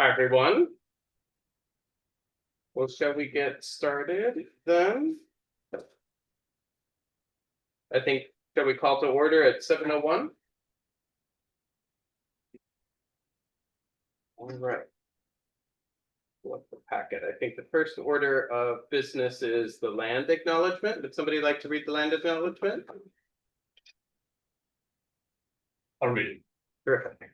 Hi, everyone. Well, shall we get started then? I think, shall we call to order at 7:01? All right. What's the packet? I think the first order of business is the land acknowledgement. Would somebody like to read the land acknowledgement? I'll read it. Terrific.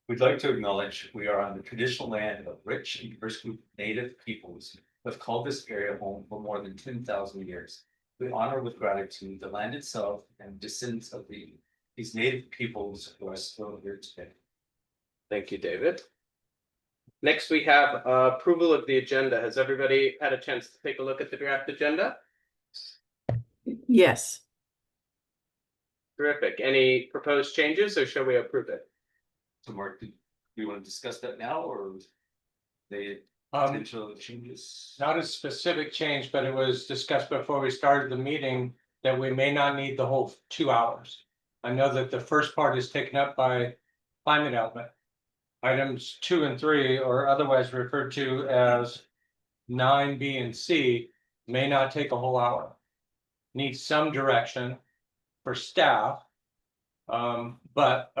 We'd like to acknowledge we are on the traditional land of rich and diverse group of native peoples who have called this area home for more than 10,000 years. We honor with gratitude the land itself and descendants of these native peoples who are still here today. Thank you, David. Next, we have approval of the agenda. Has everybody had a chance to take a look at the draft agenda? Yes. Terrific. Any proposed changes, or shall we approve it? So Mark, do you want to discuss that now or the potential changes? Not a specific change, but it was discussed before we started the meeting that we may not need the whole 2 hours. I know that the first part is taken up by climate element. Items 2 and 3, or otherwise referred to as 9, B, and C, may not take a whole hour. Need some direction for staff. But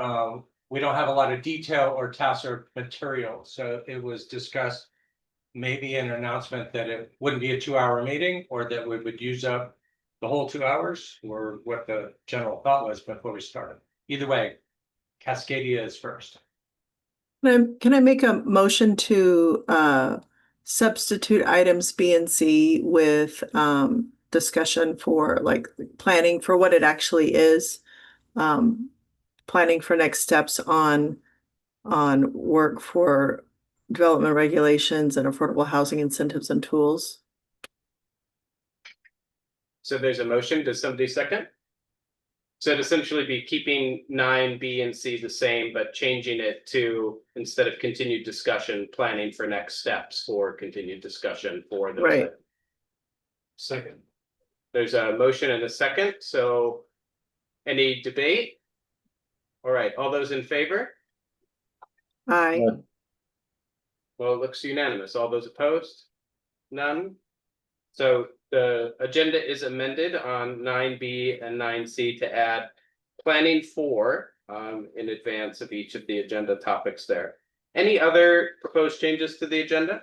we don't have a lot of detail or tacit material, so it was discussed maybe an announcement that it wouldn't be a 2-hour meeting, or that we would use up the whole 2 hours, or what the general thought was before we started. Either way, Cascadia is first. Can I make a motion to substitute items B and C with discussion for like planning for what it actually is, planning for next steps on work for development regulations and affordable housing incentives and tools? So there's a motion. Does somebody second? So it'd essentially be keeping 9, B, and C the same, but changing it to, instead of continued discussion, planning for next steps for continued discussion for those. Right. Second. There's a motion and a second. So any debate? All right, all those in favor? Aye. Well, it looks unanimous. All those opposed? None. So the agenda is amended on 9B and 9C to add planning for in advance of each of the agenda topics there. Any other proposed changes to the agenda?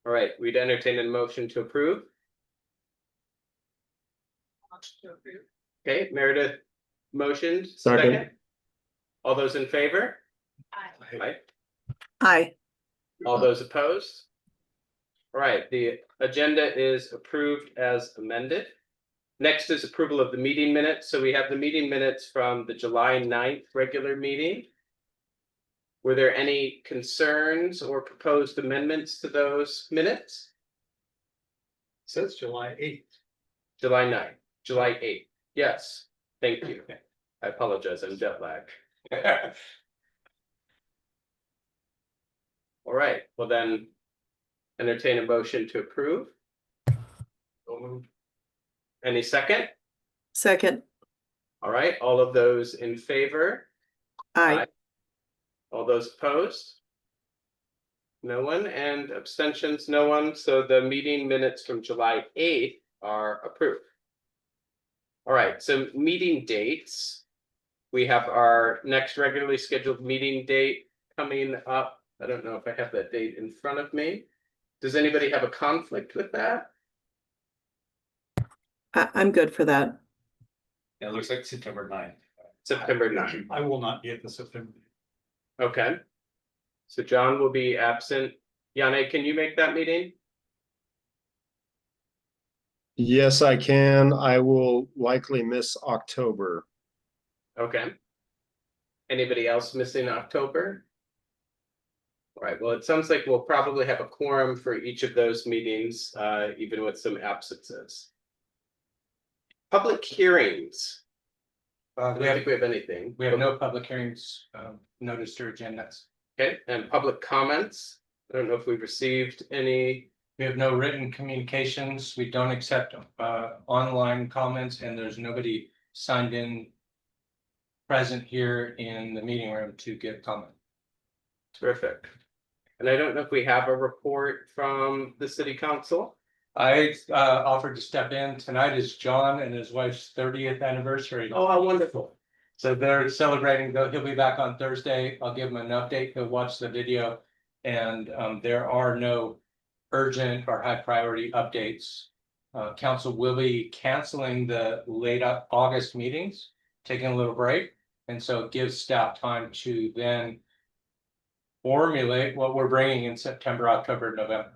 All right, we'd entertain a motion to approve. Okay, Meredith motioned. Second. All those in favor? Aye. Aye. Aye. All those opposed? All right, the agenda is approved as amended. Next is approval of the meeting minutes. So we have the meeting minutes from the July 9th regular meeting. Were there any concerns or proposed amendments to those minutes? It says July 8th. July 9th, July 8th. Yes, thank you. I apologize, I'm jet lagged. All right, well then, entertain a motion to approve. Any second? Second. All right, all of those in favor? Aye. All those opposed? No one, and abstentions, no one. So the meeting minutes from July 8th are approved. All right, so meeting dates. We have our next regularly scheduled meeting date coming up. I don't know if I have that date in front of me. Does anybody have a conflict with that? I'm good for that. Yeah, it looks like September 9th. September 9th. I will not be at the September. Okay. So John will be absent. Yane, can you make that meeting? Yes, I can. I will likely miss October. Okay. Anybody else missing October? All right, well, it sounds like we'll probably have a quorum for each of those meetings, even with some absences. Public hearings. I don't think we have anything. We have no public hearings noticed or agendas. Okay, and public comments. I don't know if we've received any. We have no written communications. We don't accept online comments, and there's nobody signed in present here in the meeting room to give comment. Terrific. And I don't know if we have a report from the city council. I offered to step in. Tonight is John and his wife's 30th anniversary. Oh, how wonderful. So they're celebrating, he'll be back on Thursday. I'll give him an update. He'll watch the video. And there are no urgent or high priority updates. Council will be canceling the late August meetings, taking a little break. And so it gives staff time to then formulate what we're bringing in September, October, November.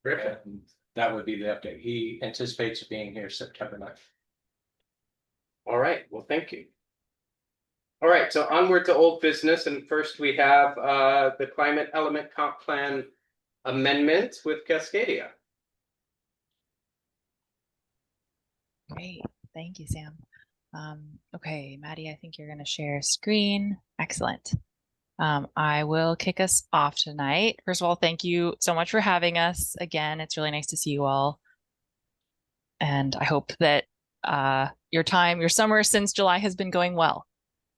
Terrific. And that would be the update. He anticipates being here September 9th. All right, well, thank you. All right, so onward to old business, and first we have the climate element comp plan amendment with Cascadia. Great, thank you, Sam. Okay, Maddie, I think you're going to share screen. Excellent. I will kick us off tonight. First of all, thank you so much for having us again. It's really nice to see you all. And I hope that your summer since July has been going well.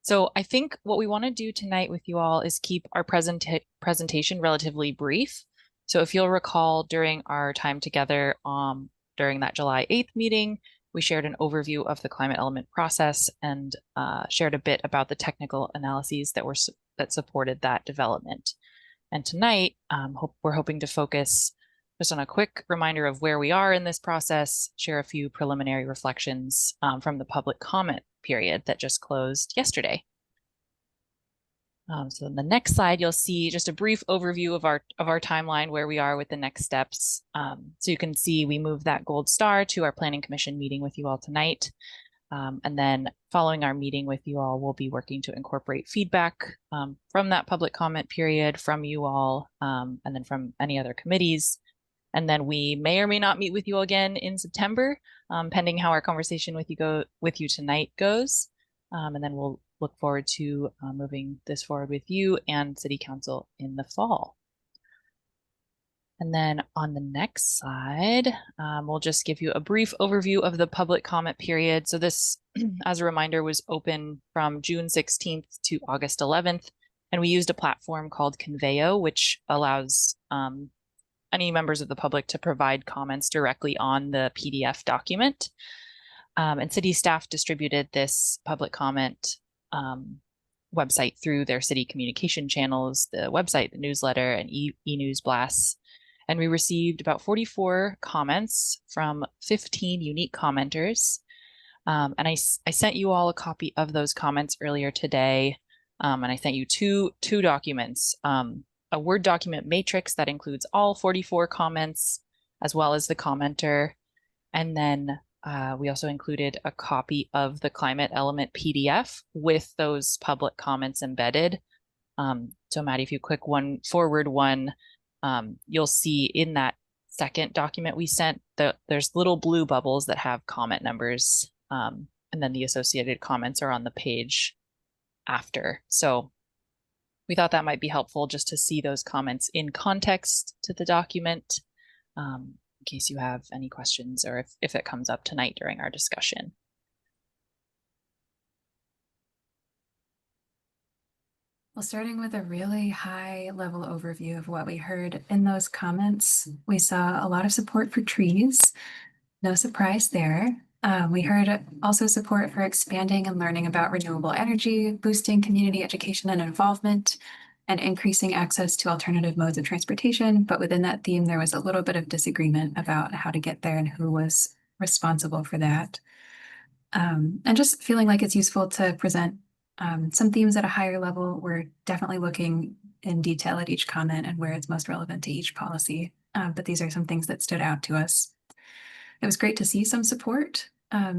So I think what we want to do tonight with you all is keep our presentation relatively brief. So if you'll recall, during our time together during that July 8th meeting, we shared an overview of the climate element process and shared a bit about the technical analyses that supported that development. And tonight, we're hoping to focus just on a quick reminder of where we are in this process, share a few preliminary reflections from the public comment period that just closed yesterday. So in the next slide, you'll see just a brief overview of our timeline, where we are with the next steps. So you can see we moved that gold star to our Planning Commission meeting with you all tonight. And then following our meeting with you all, we'll be working to incorporate feedback from that public comment period, from you all, and then from any other committees. And then we may or may not meet with you all again in September, pending how our conversation with you tonight goes. And then we'll look forward to moving this forward with you and City Council in the fall. And then on the next slide, we'll just give you a brief overview of the public comment period. So this, as a reminder, was open from June 16th to August 11th. And we used a platform called Conveyo, which allows any members of the public to provide comments directly on the PDF document. And city staff distributed this public comment website through their city communication channels, the website, the newsletter, and e-news blasts. And we received about 44 comments from 15 unique commenters. And I sent you all a copy of those comments earlier today. And I sent you two documents, a Word document matrix that includes all 44 comments, as well as the commenter. And then we also included a copy of the climate element PDF with those public comments embedded. So Maddie, if you click forward one, you'll see in that second document we sent, there's little blue bubbles that have comment numbers, and then the associated comments are on the page after. So we thought that might be helpful just to see those comments in context to the document, in case you have any questions or if it comes up tonight during our discussion. Well, starting with a really high level overview of what we heard in those comments, we saw a lot of support for trees. No surprise there. We heard also support for expanding and learning about renewable energy, boosting community education and involvement, and increasing access to alternative modes of transportation. But within that theme, there was a little bit of disagreement about how to get there and who was responsible for that. And just feeling like it's useful to present some themes at a higher level. We're definitely looking in detail at each comment and where it's most relevant to each policy. But these are some things that stood out to us. It was great to see some support,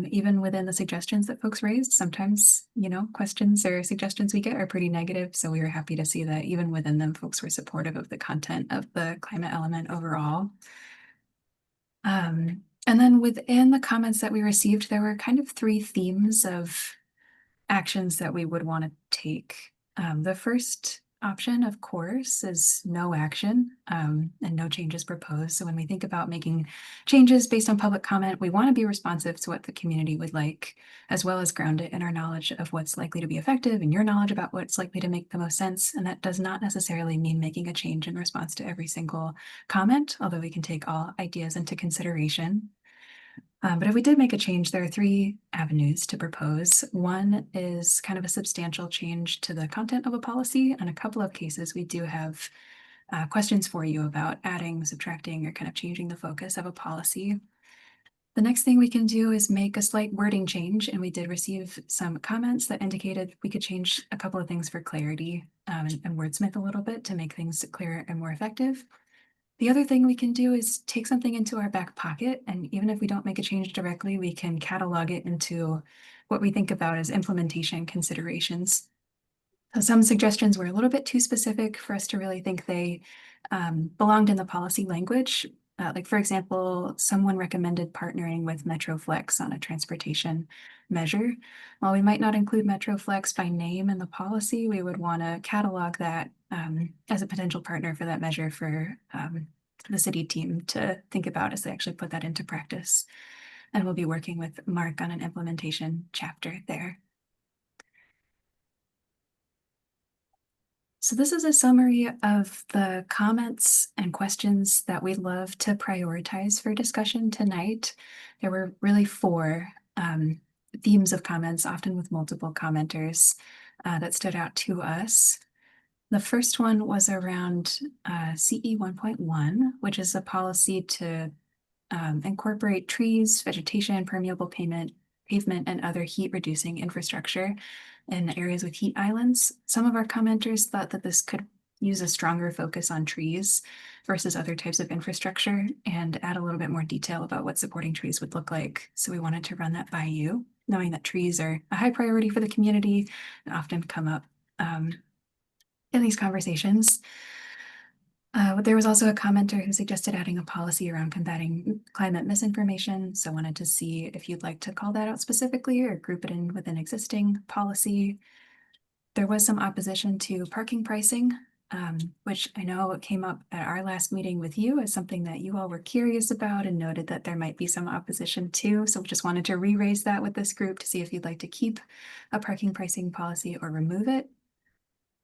even within the suggestions that folks raised. Sometimes, questions or suggestions we get are pretty negative. So we were happy to see that even within them, folks were supportive of the content of the climate element overall. And then within the comments that we received, there were kind of three themes of actions that we would want to take. The first option, of course, is no action and no changes proposed. So when we think about making changes based on public comment, we want to be responsive to what the community would like, as well as ground it in our knowledge of what's likely to be effective and your knowledge about what's likely to make the most sense. And that does not necessarily mean making a change in response to every single comment, although we can take all ideas into consideration. But if we did make a change, there are 3 avenues to propose. One is kind of a substantial change to the content of a policy. In a couple of cases, we do have questions for you about adding, subtracting, or kind of changing the focus of a policy. The next thing we can do is make a slight wording change, and we did receive some comments that indicated we could change a couple of things for clarity and wordsmith a little bit to make things clearer and more effective. The other thing we can do is take something into our back pocket, and even if we don't make a change directly, we can catalog it into what we think about as implementation considerations. So some suggestions were a little bit too specific for us to really think they belonged in the policy language. Like, for example, someone recommended partnering with MetroFlex on a transportation measure. While we might not include MetroFlex by name in the policy, we would want to catalog that as a potential partner for that measure for the city team to think about as they actually put that into practice. And we'll be working with Mark on an implementation chapter there. So this is a summary of the comments and questions that we'd love to prioritize for discussion tonight. There were really 4 themes of comments, often with multiple commenters, that stood out to us. The first one was around CE 1.1, which is a policy to incorporate trees, vegetation, permeable pavement, and other heat-reducing infrastructure in areas with heat islands. Some of our commenters thought that this could use a stronger focus on trees versus other types of infrastructure and add a little bit more detail about what supporting trees would look like. So we wanted to run that by you, knowing that trees are a high priority for the community and often come up in these conversations. There was also a commenter who suggested adding a policy around combating climate misinformation. So wanted to see if you'd like to call that out specifically or group it in with an existing policy. There was some opposition to parking pricing, which I know came up at our last meeting with you as something that you all were curious about and noted that there might be some opposition to. So we just wanted to re-raise that with this group to see if you'd like to keep a parking pricing policy or remove it.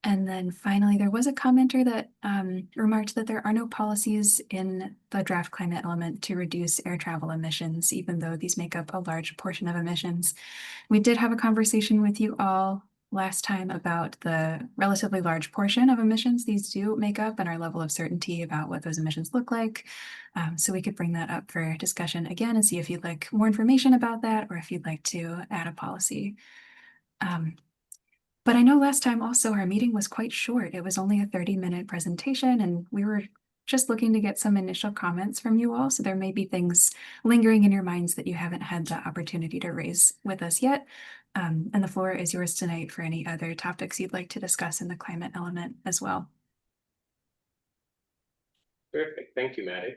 And then finally, there was a commenter that remarked that there are no policies in the draft climate element to reduce air travel emissions, even though these make up a large portion of emissions. We did have a conversation with you all last time about the relatively large portion of emissions these do make up and our level of certainty about what those emissions look like. So we could bring that up for discussion again and see if you'd like more information about that or if you'd like to add a policy. But I know last time also our meeting was quite short. It was only a 30-minute presentation and we were just looking to get some initial comments from you all. So there may be things lingering in your minds that you haven't had the opportunity to raise with us yet. And the floor is yours tonight for any other topics you'd like to discuss in the climate element as well. Terrific. Thank you, Maddie.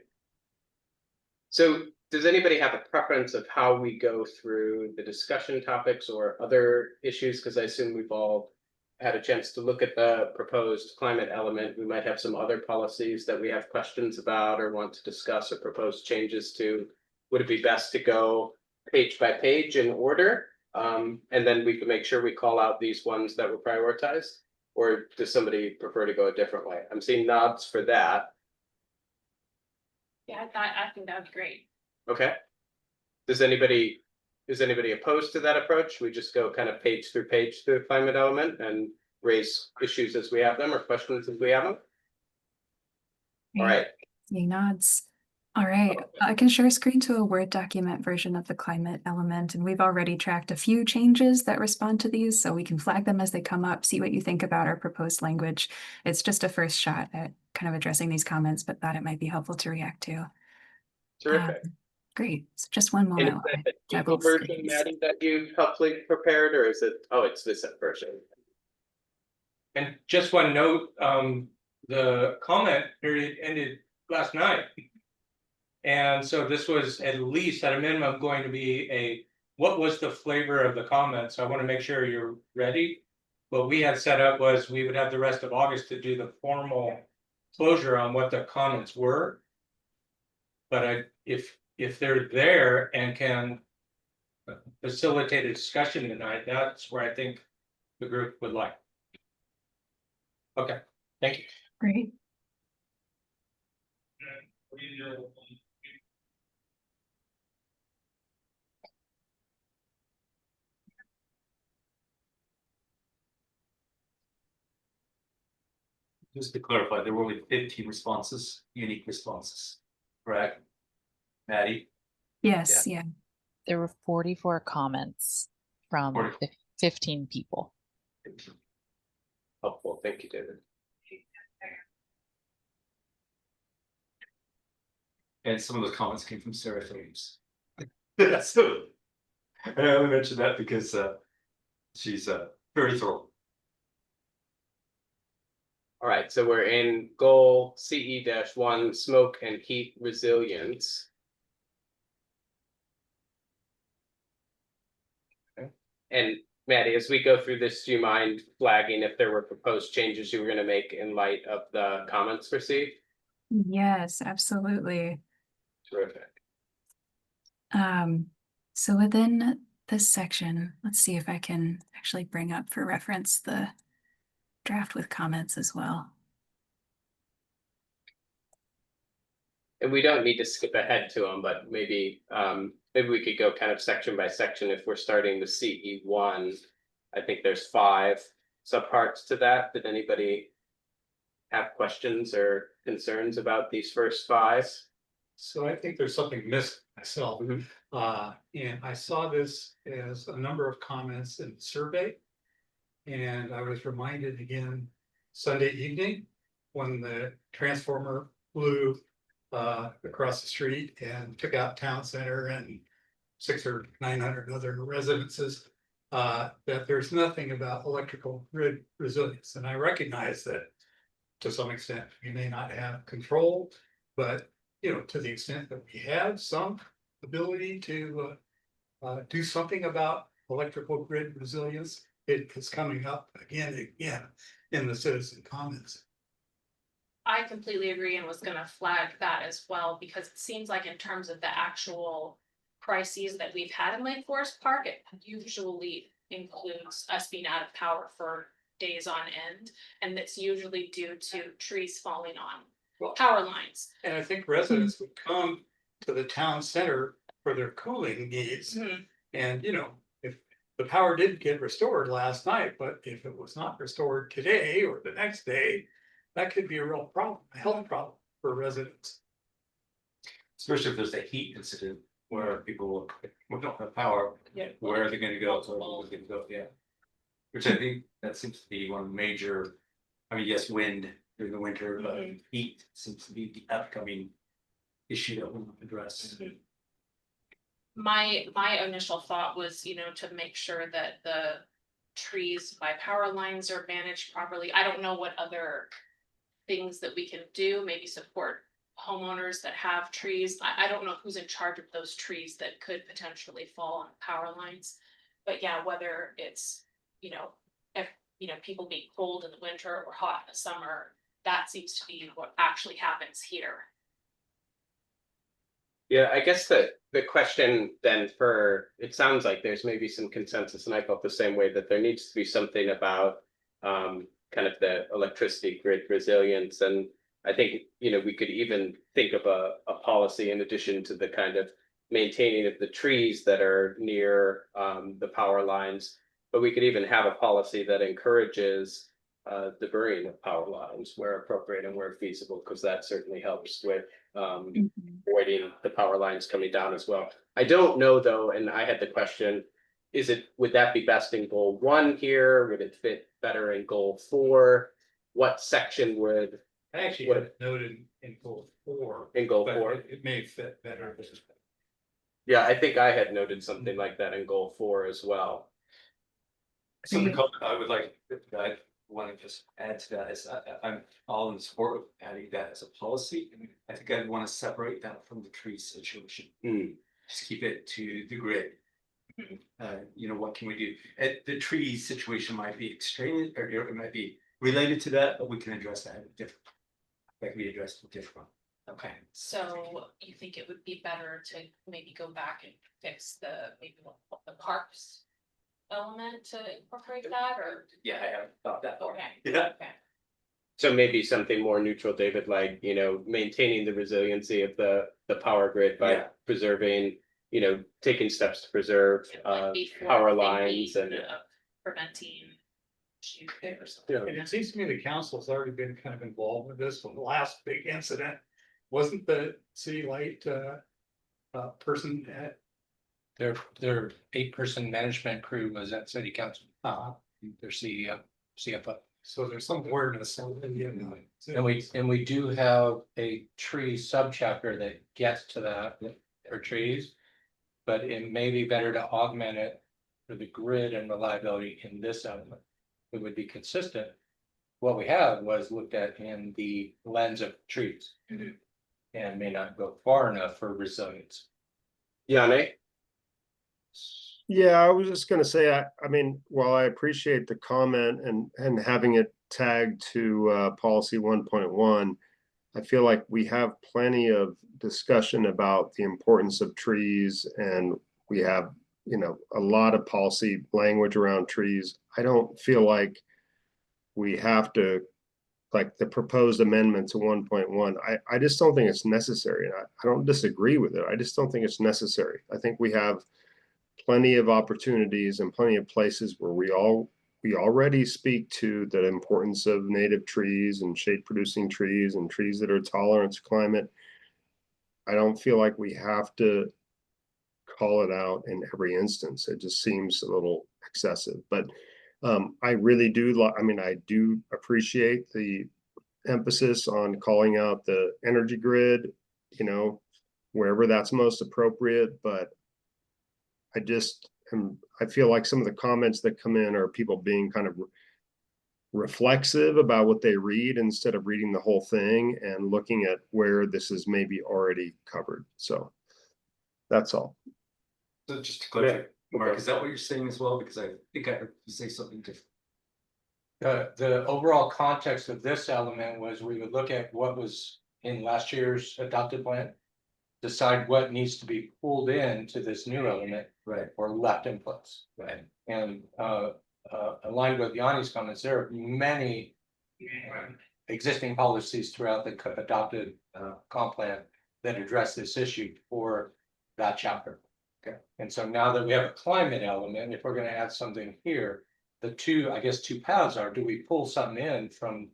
So does anybody have a preference of how we go through the discussion topics or other issues? Because I assume we've all had a chance to look at the proposed climate element. We might have some other policies that we have questions about or want to discuss or propose changes to. Would it be best to go page by page in order? And then we can make sure we call out these ones that were prioritized? Or does somebody prefer to go a different way? I'm seeing nods for that. Yeah, I think that would be great. Okay. Is anybody opposed to that approach? We just go kind of page through climate element and raise issues as we have them or questions as we have them? All right. Seeing nods. All right, I can share screen to a Word document version of the climate element, and we've already tracked a few changes that respond to these, so we can flag them as they come up, see what you think about our proposed language. It's just a first shot at kind of addressing these comments, but thought it might be helpful to react to. Terrific. Great, so just one And moment. is that the Google version, Maddie, that you helpfully prepared, or is it, oh, it's this version? And just one note, the comment period ended last night. And so this was at least at a minimum going to be what was the flavor of the comments? I want to make sure you're ready what we had set up was we would have the rest of August to do the formal closure on what the comments were. But if they're there and can facilitate a discussion tonight, that's where I think the group would like. Okay, thank you. Great. Just to clarify, there were only 15 responses, unique responses, correct? Maddie? Yes, yeah. There were 44 comments from 44. 15 people. Helpful. Thank you, David. And some of those comments came from Sarah Thames. So, and I only mentioned that because she's very thorough. All right, so we're in goal CE-1, smoke and heat resilience. Okay. And Maddie, as we go through this, do you mind flagging if there were proposed changes you were going to make in light of the comments received? Yes, absolutely. Terrific. So within this section, let's see if I can actually bring up for reference the draft with comments as well. And we don't need to skip ahead to them, but maybe maybe we could go kind of section by section. If we're starting the CE-1, I think there's 5 subparts to that. Did anybody have questions or concerns about these first 5? So I think there's something missing myself. And I saw this as a number of comments in the survey. And I was reminded again Sunday evening when the transformer blew across the street and took out town center and 600 or 900 other residences, that there's nothing about electrical grid resilience. And I recognize that to some extent we may not have control, but to the extent that we have some ability to do something about electrical grid resilience, it is coming up again and again in the citizen comments. I completely agree and was gonna flag that as well, because it seems like in terms of the actual crises that we've had in Lake Forest Park, it usually includes us being out of power for days on end. And that's usually due to trees falling on power lines. And I think residents would come to the town center for their cooling needs. And if the power didn't get restored last night, but if it was not restored today or the next day, that could be a real problem, a health problem for residents. Especially if there's a heat incident where people don't have power, where are they going to go? Yeah. Which I think that seems to be one major, I mean, yes, wind during the winter, but heat seems to be the upcoming issue that we'll address. My initial thought was, to make sure that the trees by power lines are managed properly. I don't know what other things that we can do, maybe support homeowners that have trees. I don't know who's in charge of those trees that could potentially fall on power lines. But yeah, whether it's, if, people being cold in the winter or hot in the summer, that seems to be what actually happens here. Yeah, I guess the question then it sounds like there's maybe some consensus, and I felt the same way, that there needs to be something about kind of the electricity grid resilience. And I think, we could even think of a policy in addition to the kind of maintaining of the trees that are near the power lines, but we could even have a policy that encourages the burying of power lines where appropriate and where feasible, because that certainly helps with avoiding the power lines coming down as well. I don't know though, and I had the question, would that be best in goal 1 here? Would it fit better in goal 4? What section would I actually have it noted in goal 4. in goal but 4? It may fit better. Yeah, I think I had noted something like that in goal 4 as well. Something I would like, I want to just add to that is I'm all in support of adding that as a policy. I think I'd want to separate that from the tree situation. Just keep it to the grid. You know, what can we do? The tree situation might be extreme, or it might be related to that, but we can address that different. Like we addressed it different. Okay, so you think it would be better to maybe go back and fix maybe the parks element to incorporate that, or? Yeah, I haven't thought that. Okay. Yeah. Okay. So maybe something more neutral, David, like, maintaining the resiliency of the power grid by Yeah. preserving, taking steps to preserve Like before power thinking lines and. of preventing issues there or something. Yeah. And it seems to me the council's already been kind of involved with this from the last big incident. Wasn't the city light person at Their 8-person management crew was at city council, their CEO, CFO. so there's some awareness. And we do have a tree subchapter that gets to that for trees. But it may be better to augment it for the grid and reliability in this element. It would be consistent. What we have was looked at in the lens of trees. And may not go far enough for resilience. Yanni? Yeah, I was just gonna say, I mean, while I appreciate the comment and having it tagged to policy 1.1, I feel like we have plenty of discussion about the importance of trees, and we have, a lot of policy language around trees. I don't feel like we have to, like the proposed amendment to 1.1, I just don't think it's necessary. And I don't disagree with it. I just don't think it's necessary. I think we have plenty of opportunities and plenty of places where we already speak to the importance of native trees and shade producing trees and trees that are tolerant to climate. I don't feel like we have to call it out in every instance. It just seems a little excessive, but I really do I do appreciate the emphasis on calling out the energy grid, wherever that's most appropriate, but I feel like some of the comments that come in are people being kind of reflexive about what they read instead of reading the whole thing and looking at where this is maybe already covered. So that's all. So just to clarify, Yeah. Mark, is that what you're saying as well? Because I think I heard you say something different. The overall context of this element was we would look at what was in last year's adopted plan. Decide what needs to be pulled into this new element. Right. Or left in place. Right. And aligned with Yanni's comments, there are many existing policies throughout the adopted comp plan that address this issue for that chapter. Okay. And so now that we have a climate element, if we're going to add something here, the two paths are: do we pull something in from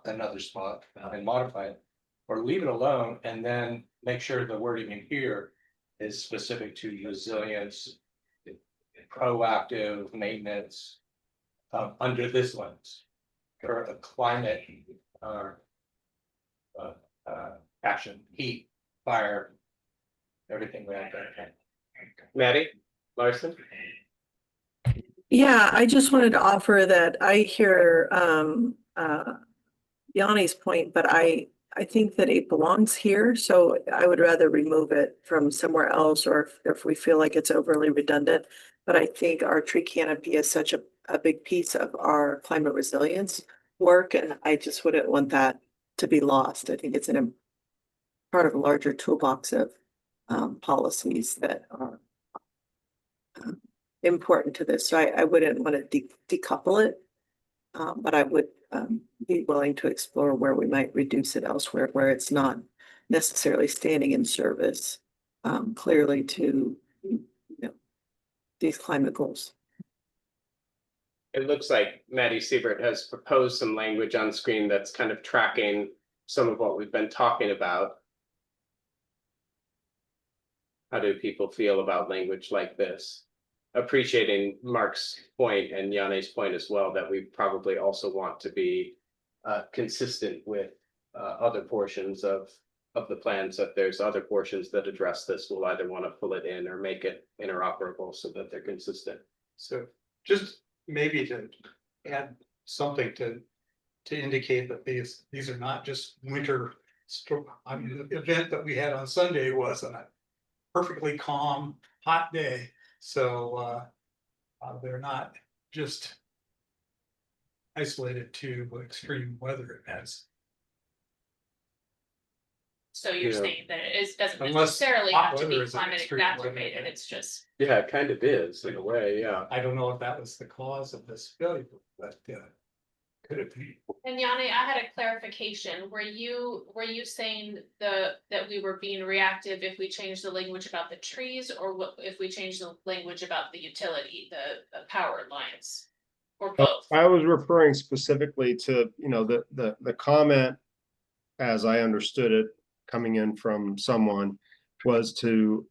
another spot and modify it, or leave it alone and then make sure the wording in here is specific to resilience, proactive maintenance under this lens for a climate action, heat, fire, everything like that. Maddie? Larson? Yeah, I just wanted to offer that I hear Yanni's point, but I think that it belongs here, so I would rather remove it from somewhere else, or if we feel like it's overly redundant. But I think our tree canopy is such a big piece of our climate resilience work, and I just wouldn't want that to be lost. I think it's part of a larger toolbox of policies that are important to this. So I wouldn't want to decouple it, but I would be willing to explore where we might reduce it elsewhere, where it's not necessarily standing in service clearly to these climate goals. It looks like Maddie Siebert has proposed some language on screen that's kind of tracking some of what we've been talking about. How do people feel about language like this? Appreciating Mark's point and Yanni's point as well, that we probably also want to be consistent with other portions of the plans. That there's other portions that address this, we'll either want to pull it in or make it interoperable so that they're consistent. So just maybe to add something to indicate that these are not just winter the event that we had on Sunday was a perfectly calm, hot day. So they're not just isolated to extreme weather events. So you're Yeah. saying that it doesn't Unless necessarily hot have to weather be is an climate extreme weather exacerbated, event. it's just. Yeah, it kind of is in a way, yeah. I don't know if that was the cause of this failure, but could it be? And Yanni, I had a clarification. Were you saying that we were being reactive if we changed the language about the trees, or what if we changed the language about the utility, the power lines? Or both? I was referring specifically to, you know, the comment, as I understood it, coming in from someone, was to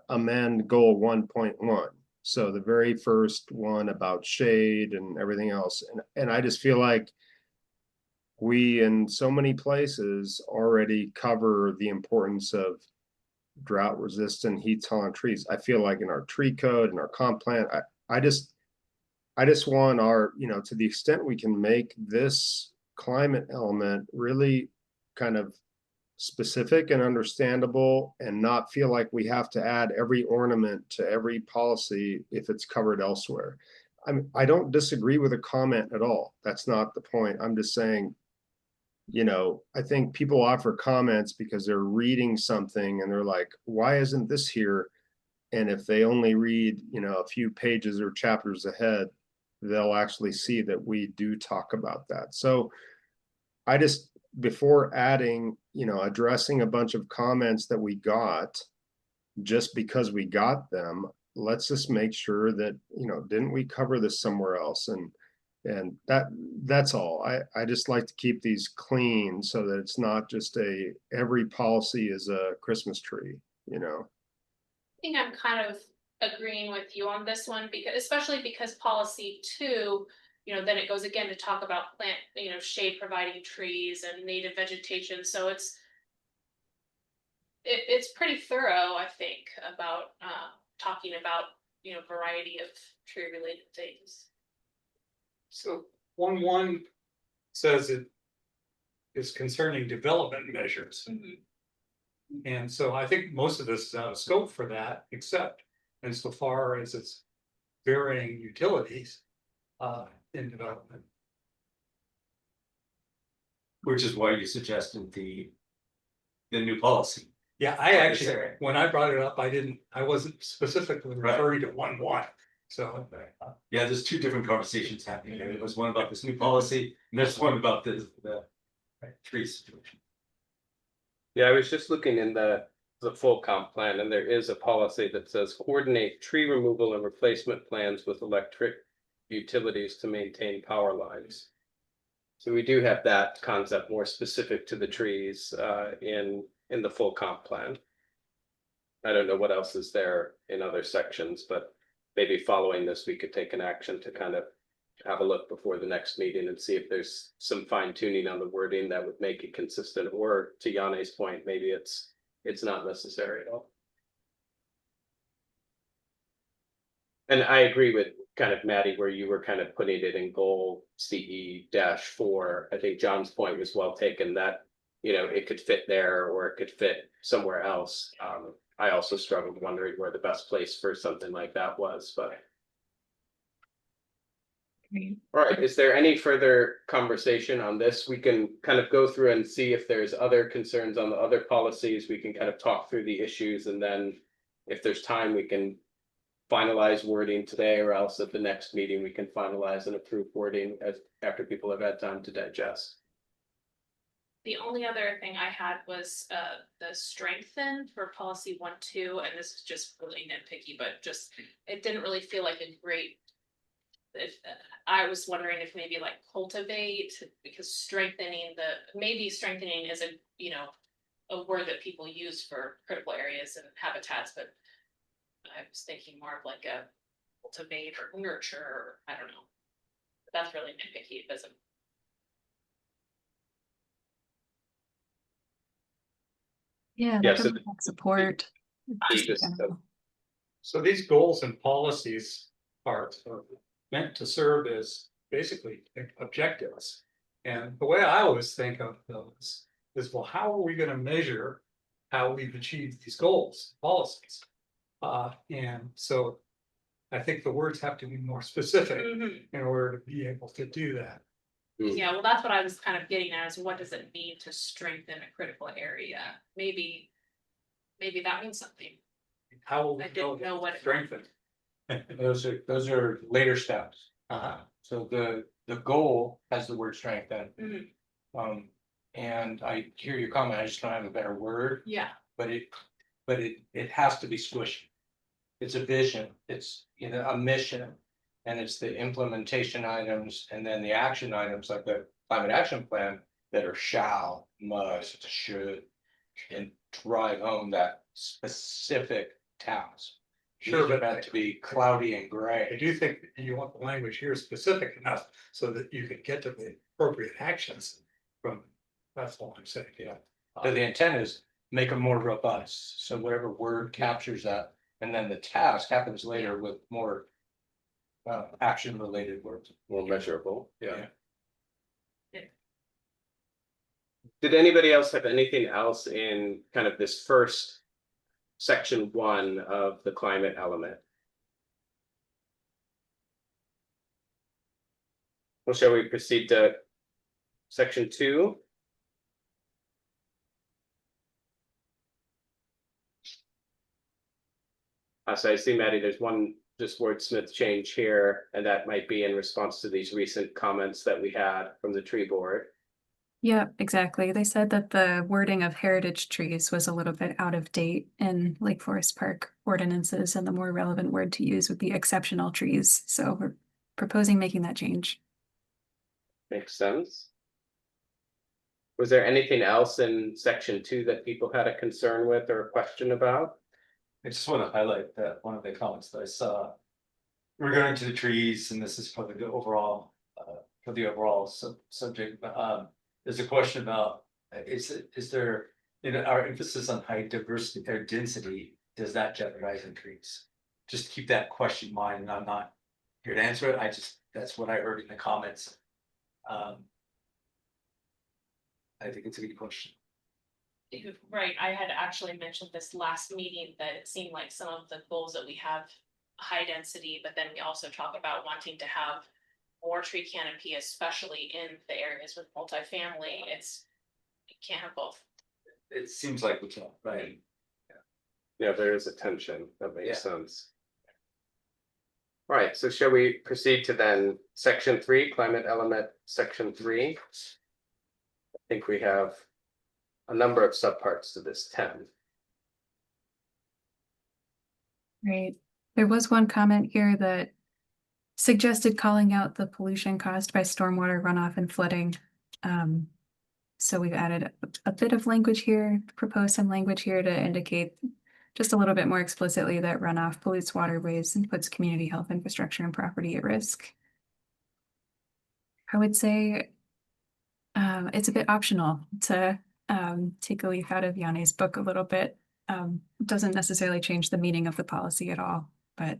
amend goal 1.1. So the very first one about shade and everything else. And I just feel like we in so many places already cover the importance of drought resistant, heat tolerant trees. I feel like in our tree code and our comp plan, I just want our, you know, to the extent we can make this climate element really kind of specific and understandable, and not feel like we have to add every ornament to every policy if it's covered elsewhere. I don't disagree with a comment at all. That's not the point. I'm just saying, you know, I think people offer comments because they're reading something and they're like, why isn't this here? And if they only read, you know, a few pages or chapters ahead, they'll actually see that we do talk about that. So I just, before adding, you know, addressing a bunch of comments that we got just because we got them, let's just make sure that, you know, didn't we cover this somewhere else? And that's all. I just like to keep these clean so that it's not just every policy is a Christmas tree, you know. I think I'm kind of agreeing with you on this one, because especially because policy 2, you know, then it goes again to talk about plant, you know, shade providing trees and native vegetation. So it's pretty thorough, I think, about talking about, you know, variety of tree related things. So 1.1 says it is concerning development measures. And so I think most of this is out of scope for that, except insofar as it's varying utilities in development. Which is why you suggested the new policy. Yeah, I actually, when I brought it up, I wasn't specifically referring to 1.1. So Yeah, there's two different conversations happening. There was one about this new policy, and there's one about the tree situation. Yeah, I was just looking in the full comp plan, and there is a policy that says coordinate tree removal and replacement plans with electric utilities to maintain power lines. So we do have that concept more specific to the trees in the full comp plan. I don't know what else is there in other sections, but maybe following this, we could take an action to kind of have a look before the next meeting and see if there's some fine tuning on the wording that would make it consistent, or to Yanni's point, maybe it's not necessary at all. And I agree with kind of Maddie, where you were kind of putting it in goal CE-4. I think John's point was well taken, that, you know, it could fit there or it could fit somewhere else. I also struggled wondering where the best place for something like that was, but. All right, is there any further conversation on this? We can kind of go through and see if there's other concerns on the other policies. We can kind of talk through the issues, and then if there's time, we can finalize wording today, or else at the next meeting, we can finalize and approve wording after people have had time to digest. The only other thing I had was the strengthen for policy 1.2, and this is just really nitpicky, but just it didn't really feel like a great. I was wondering if maybe like cultivate, because strengthening is a, you know, a word that people use for critical areas and habitats, but I was thinking more of like a cultivate or nurture, or I don't know. But that's really nitpicky. It doesn't. Yeah, Yeah, that so could like support. So these goals and policies are meant to serve as basically objectives. And the way I always think of those is, well, how are we going to measure how we've achieved these goals, policies? And so I think the words have to be more specific Mhm. in order to be able to do that. Yeah, well, that's what I was kind of getting at, is what does it mean to strengthen a critical area? Maybe that means something. How will I we didn't know what it strengthen? Those are later steps. Uh-huh. So the goal has the word strengthen. Mhm. And I hear your comment, I just don't have a better word, Yeah, but it has to be squishy. It's a vision, it's, a mission. And it's the implementation items and then the action items like the climate action plan that are shall, must, should. And drive home that specific task. Sure, These are but meant to be cloudy and I gray. do think that you want the language here specific enough so that you can get to the appropriate actions from, that's all I'm saying, yeah. So the intent is make them more robust, so whatever word captures that, and then the task happens later with more. Action related words. More measurable, yeah. Yeah. Did anybody else have anything else in kind of this first section 1 of the climate element? Well, shall we proceed to section 2? So I see, Maddie, there's one just wordsmith change here, and that might be in response to these recent comments that we had from the tree board. Yeah, exactly. They said that the wording of heritage trees was a little bit out of date in Lake Forest Park ordinances, and the more relevant word to use would be exceptional trees. So we're proposing making that change. Makes sense. Was there anything else in section 2 that people had a concern with or a question about? I just want to highlight that one of the comments that I saw regarding to the trees, and this is probably the overall, for the overall subject, but, there's a question about, is there, our emphasis on high diversity or density, does that jeopardize in trees? Just keep that question in mind, and I'm not here to answer it, that's what I heard in the comments. I think it's a good question. right. I had actually mentioned this last meeting that it seemed like some of the goals that we have high density, but then we also talk about wanting to have more tree canopy, especially in the areas with multifamily. You can't have both. It seems like we can, right? Yeah, there is a tension. That makes Yeah. sense. All right, so shall we proceed to then section 3, climate element, section 3? I think we have a number of subparts to this 10. Right. There was one comment here that suggested calling out the pollution caused by stormwater runoff and flooding. So we've added a bit of language here, proposed some language here to indicate just a little bit more explicitly that runoff pollutes waterways and puts community health infrastructure and property at risk. I would say it's a bit optional to take a leaf out of Yanni's book a little bit. Doesn't necessarily change the meaning of the policy at all, but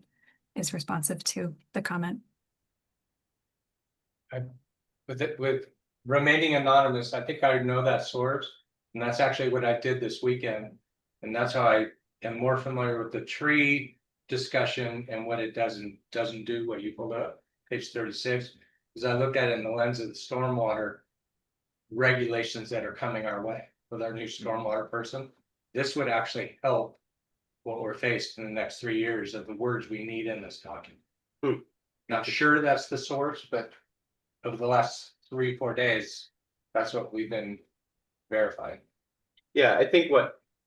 is responsive to the comment. With remaining anonymous, I think I know that source, and that's actually what I did this weekend. And that's how I am more familiar with the tree discussion and what it doesn't do, what you pulled up, page 36, because I looked at it in the lens of the stormwater regulations that are coming our way with our new stormwater person. This would actually help what we're faced in the next 3 years of the words we need in this document. Not sure that's the source, but over the last 3-4 days, that's what we've been verifying. Yeah, I think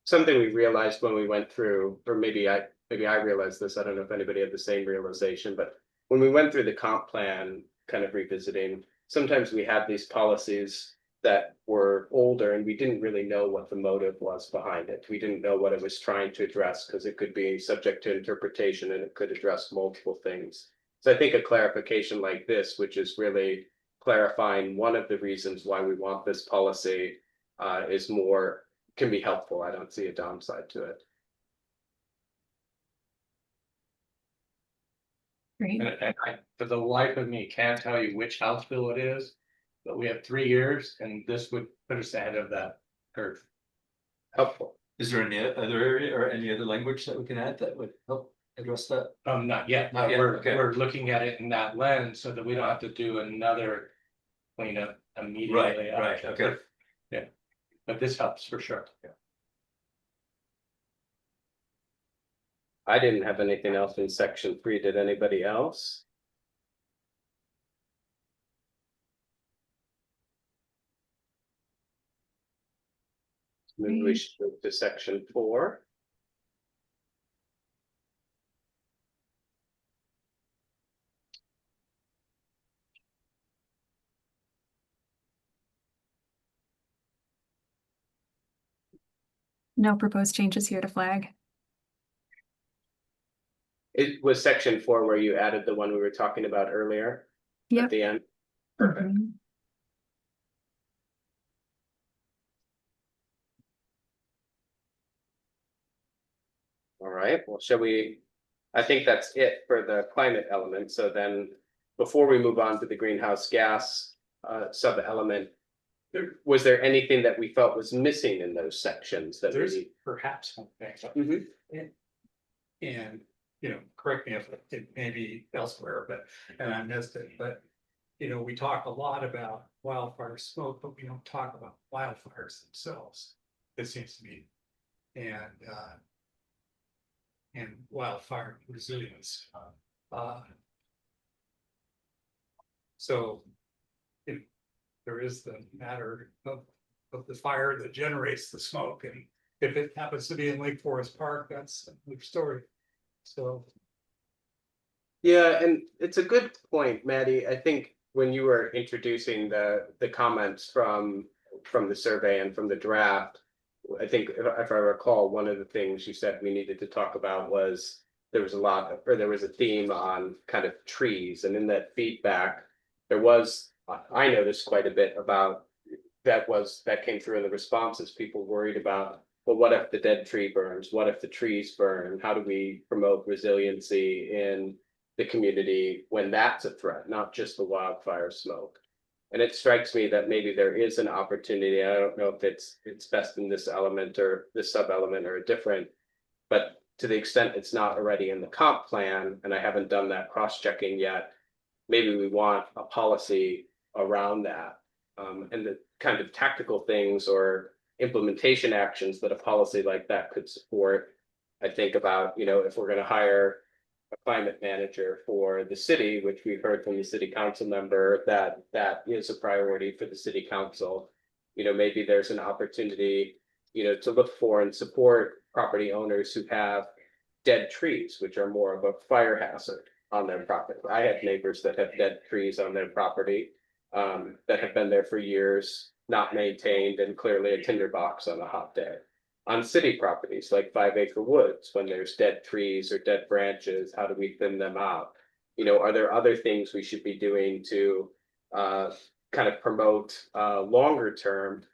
something we realized when we went through, or maybe I realized this, I don't know if anybody had the same realization, but when we went through the comp plan, kind of revisiting, sometimes we had these policies that were older and we didn't really know what the motive was behind it. We didn't know what it was trying to address because it could be subject to interpretation and it could address multiple things. So I think a clarification like this, which is really clarifying one of the reasons why we want this policy, can be helpful. I don't see a downside to it. Great. And I, for the life of me, can't tell you which House bill it is, but we have 3 years and this would put us ahead of that curve. Helpful. Is there any other area or any other language that we can add that would help address that? Not yet. Not yet, We're, okay. we're looking at it in that lens so that we don't have to do another cleanup immediately. Right, okay. Yeah, but this helps for sure. I didn't have anything else in section 3. Did anybody else? Maybe we should move to section 4. No proposed changes here to flag. It was section 4 where you added the one we were talking about earlier at Yep. the end. Perfect. Mhm. All right, well, shall we, I think that's it for the climate element. So then before we move on to the greenhouse gas sub-element, was there anything that we felt was missing in those sections that There's we? perhaps one thing, Mhm. and, you know, correct me if it may be elsewhere, but, and I missed it, but. You know, we talk a lot about wildfire smoke, but we don't talk about wildfires themselves, it seems to me. And wildfire resilience. So. There is the matter of the fire that generates the smoke, and if it happens to be in Lake Forest Park, that's another story. So. Yeah, and it's a good point, Maddie. I think when you were introducing the comments from the survey and from the draft, I think if I recall, one of the things you said we needed to talk about was there was a theme on kind of trees, and in that feedback, there was, I noticed quite a bit about that came through in the responses. People worried about, well, what if the dead tree burns? What if the trees burn? How do we promote resiliency in the community when that's a threat, not just the wildfire smoke? And it strikes me that maybe there is an opportunity. I don't know if it's best in this element or this sub-element or a different, but to the extent it's not already in the comp plan, and I haven't done that cross-checking yet, maybe we want a policy around that. And the kind of tactical things or implementation actions that a policy like that could support. I think about, if we're going to hire a climate manager for the city, which we've heard from the city council member that is a priority for the city council. Maybe there's an opportunity, to look for and support property owners who have dead trees, which are more of a fire hazard on their property. I have neighbors that have dead trees on their property that have been there for years, not maintained, and clearly a tinderbox on a hot day. On city properties like 5 Acre Woods, when there's dead trees or dead branches, how do we thin them out? Are there other things we should be doing to kind of promote longer term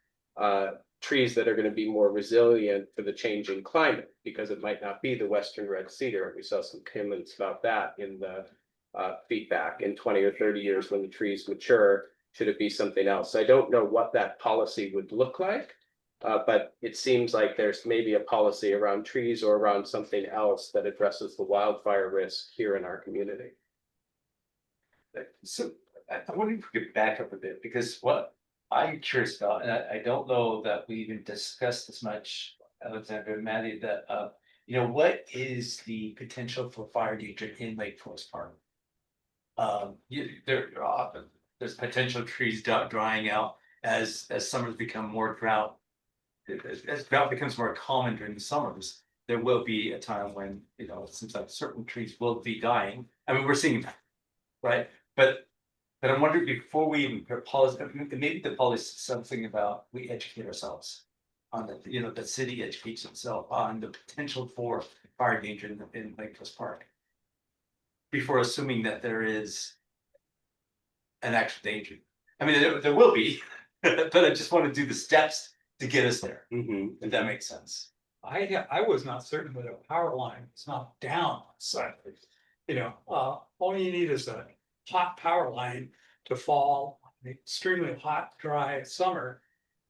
trees that are going to be more resilient for the changing climate? Because it might not be the Western red cedar. We saw some comments about that in the feedback. In 20 or 30 years when the trees mature, should it be something else? I don't know what that policy would look like. But it seems like there's maybe a policy around trees or around something else that addresses the wildfire risk here in our community. So I wonder if we could back up a bit, because what I'm curious about, and I don't know that we even discussed as much, Alexander and Maddie, that what is the potential for fire danger in Lake Forest Park? There's potential trees drying out as summers become more drought. As drought becomes more common during the summers, there will be a time when, it seems like certain trees will be dying. I mean, we're seeing that, right? But I'm wondering, before we even prepare policy, maybe the policy is something about we educate ourselves on the city educates itself on the potential for fire danger in Lake Forest Park, before assuming that there is an actual danger. I mean, there will be, but I just want to do the steps to get us there, if that makes sense. I was not certain that a power line is not down side. All you need is a hot power line to fall, an extremely hot, dry summer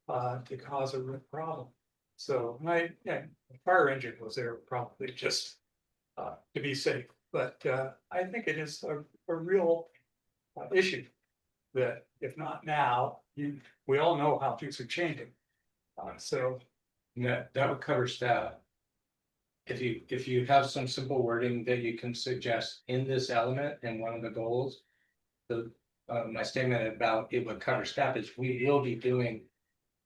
to cause a real problem. So the fire engine was there probably just to be safe, but I think it is a real issue. That if not now, we all know how things are changing. So That would cover staff. If you have some simple wording that you can suggest in this element in one of the goals. My statement about it would cover staff is we will be doing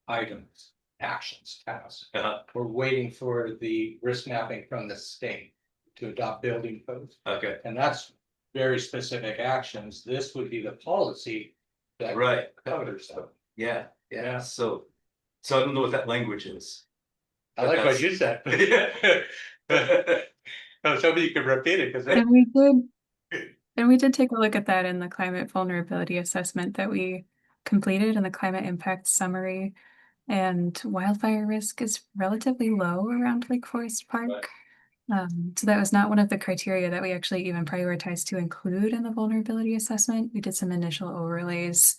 items, actions, tasks. We're waiting for the risk mapping from the state to adopt building codes. Okay, And that's very specific actions. This would be the policy that right, covers them. yeah, Yeah. yeah, so I don't know what that language is. I like what That's- you said. Oh, somebody could repeat it because And we did take a look at that in the climate vulnerability assessment that we completed in the climate impact summary. And wildfire risk is relatively low around Lake Forest Park. So that was not one of the criteria that we actually even prioritized to include in the vulnerability assessment. We did some initial overlays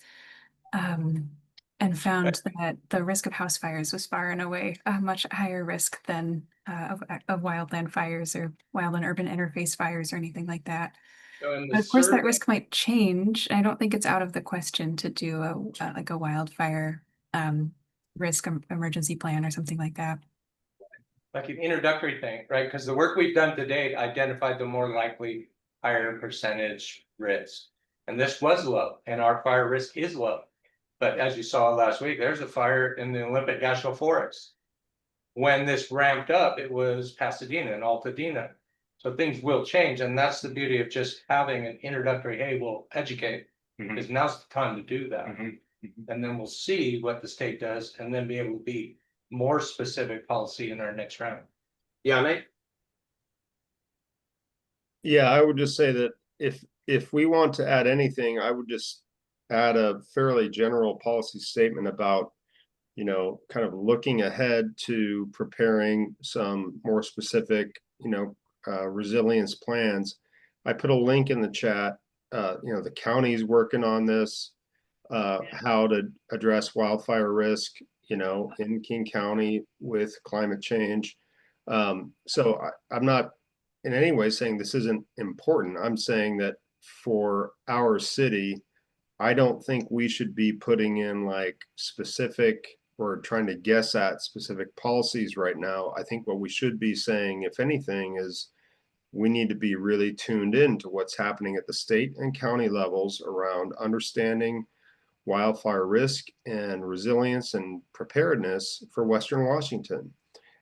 and found that the risk of house fires was far and away a much higher risk than of wildland fires or wild and urban interface fires or anything like that. But of course, that risk might change. I don't think it's out of the question to do like a wildfire risk emergency plan or something like that. like an introductory thing, right? Because the work we've done to date identified the more likely higher percentage risk. And this was low and our fire risk is low. But as you saw last week, there's a fire in the Olympic National Forest. When this ramped up, it was Pasadena and Altadena. So things will change, and that's the beauty of just having an introductory, hey, we'll educate, because now's the time to do that. And then we'll see what the state does and then be able to be more specific policy in our next round. Yanni? Yeah, I would just say that if we want to add anything, I would just add a fairly general policy statement about, you know, kind of looking ahead to preparing some more specific, resilience plans. I put a link in the chat. The county's working on this, how to address wildfire risk, in King County with climate change. So I'm not in any way saying this isn't important. I'm saying that for our city, I don't think we should be putting in like specific or trying to guess at specific policies right now. I think what we should be saying, if anything, is we need to be really tuned in to what's happening at the state and county levels around understanding wildfire risk and resilience and preparedness for Western Washington.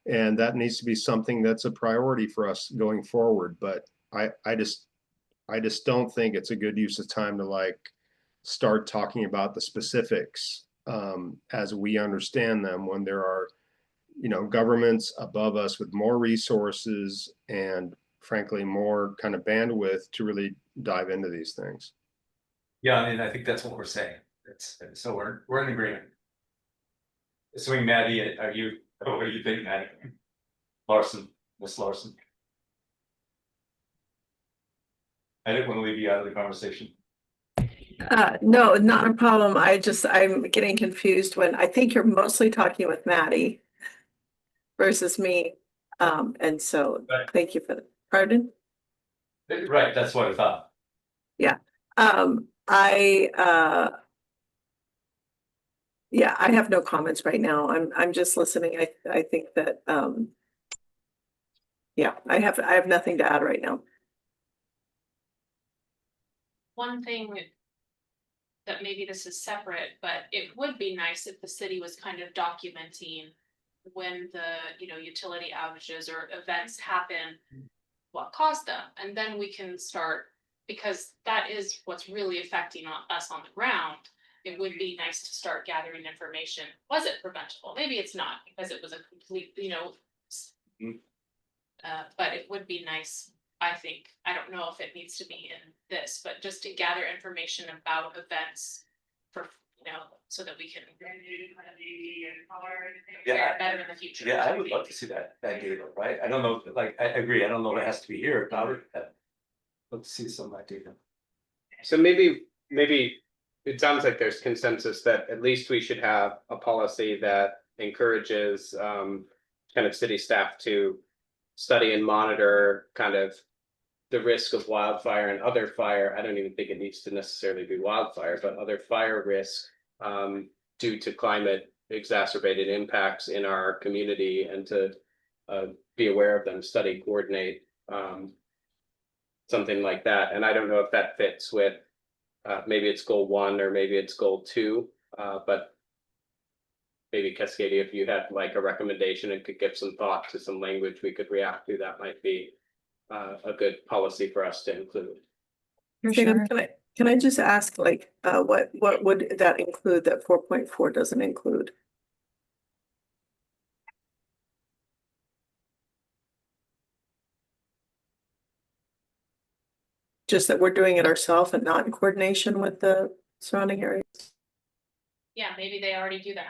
And that needs to be something that's a priority for us going forward. But I just don't think it's a good use of time to like start talking about the specifics as we understand them when there are, governments above us with more resources and frankly more kind of bandwidth to really dive into these things. Yeah, I mean, I think that's what we're saying. So we're in agreement. Assuming Maddie, what do you think, Maddie? Miss Larson? I didn't want to leave you out of the conversation. No, not a problem. I'm getting confused when I think you're mostly talking with Maddie versus me. And so Right. thank you for the pardon. Right, that's what I thought. Yeah. I have no comments right now. I'm just listening. I think that I have nothing to add right now. One thing that maybe this is separate, but it would be nice if the city was kind of documenting when the, utility outages or events happen, what caused them, and then we can start, because that is what's really affecting us on the ground. It would be nice to start gathering information. Was it preventable? Maybe it's not, because it was a complete, but it would be nice, I think. I don't know if it needs to be in this, but just to gather information about events for, so that we can better in the future. Yeah, I would love to see that data, right? I don't know, like, I agree, I don't know if it has to be here, but let's see some of that data. So maybe it sounds like there's consensus that at least we should have a policy that encourages kind of city staff to study and monitor kind of the risk of wildfire and other fire. I don't even think it needs to necessarily be wildfire, but other fire risk due to climate exacerbated impacts in our community, and to be aware of them, study, coordinate, something like that. And I don't know if that fits with maybe it's goal 1 or maybe it's goal 2, but maybe Cascadia, if you had like a recommendation and could give some thought to some language we could react to, that might be a good policy for us to include. For Sam, sure. can I just ask, like, what would that include that 4.4 doesn't include? Just that we're doing it ourselves and not in coordination with the surrounding areas? Yeah, maybe they already do that.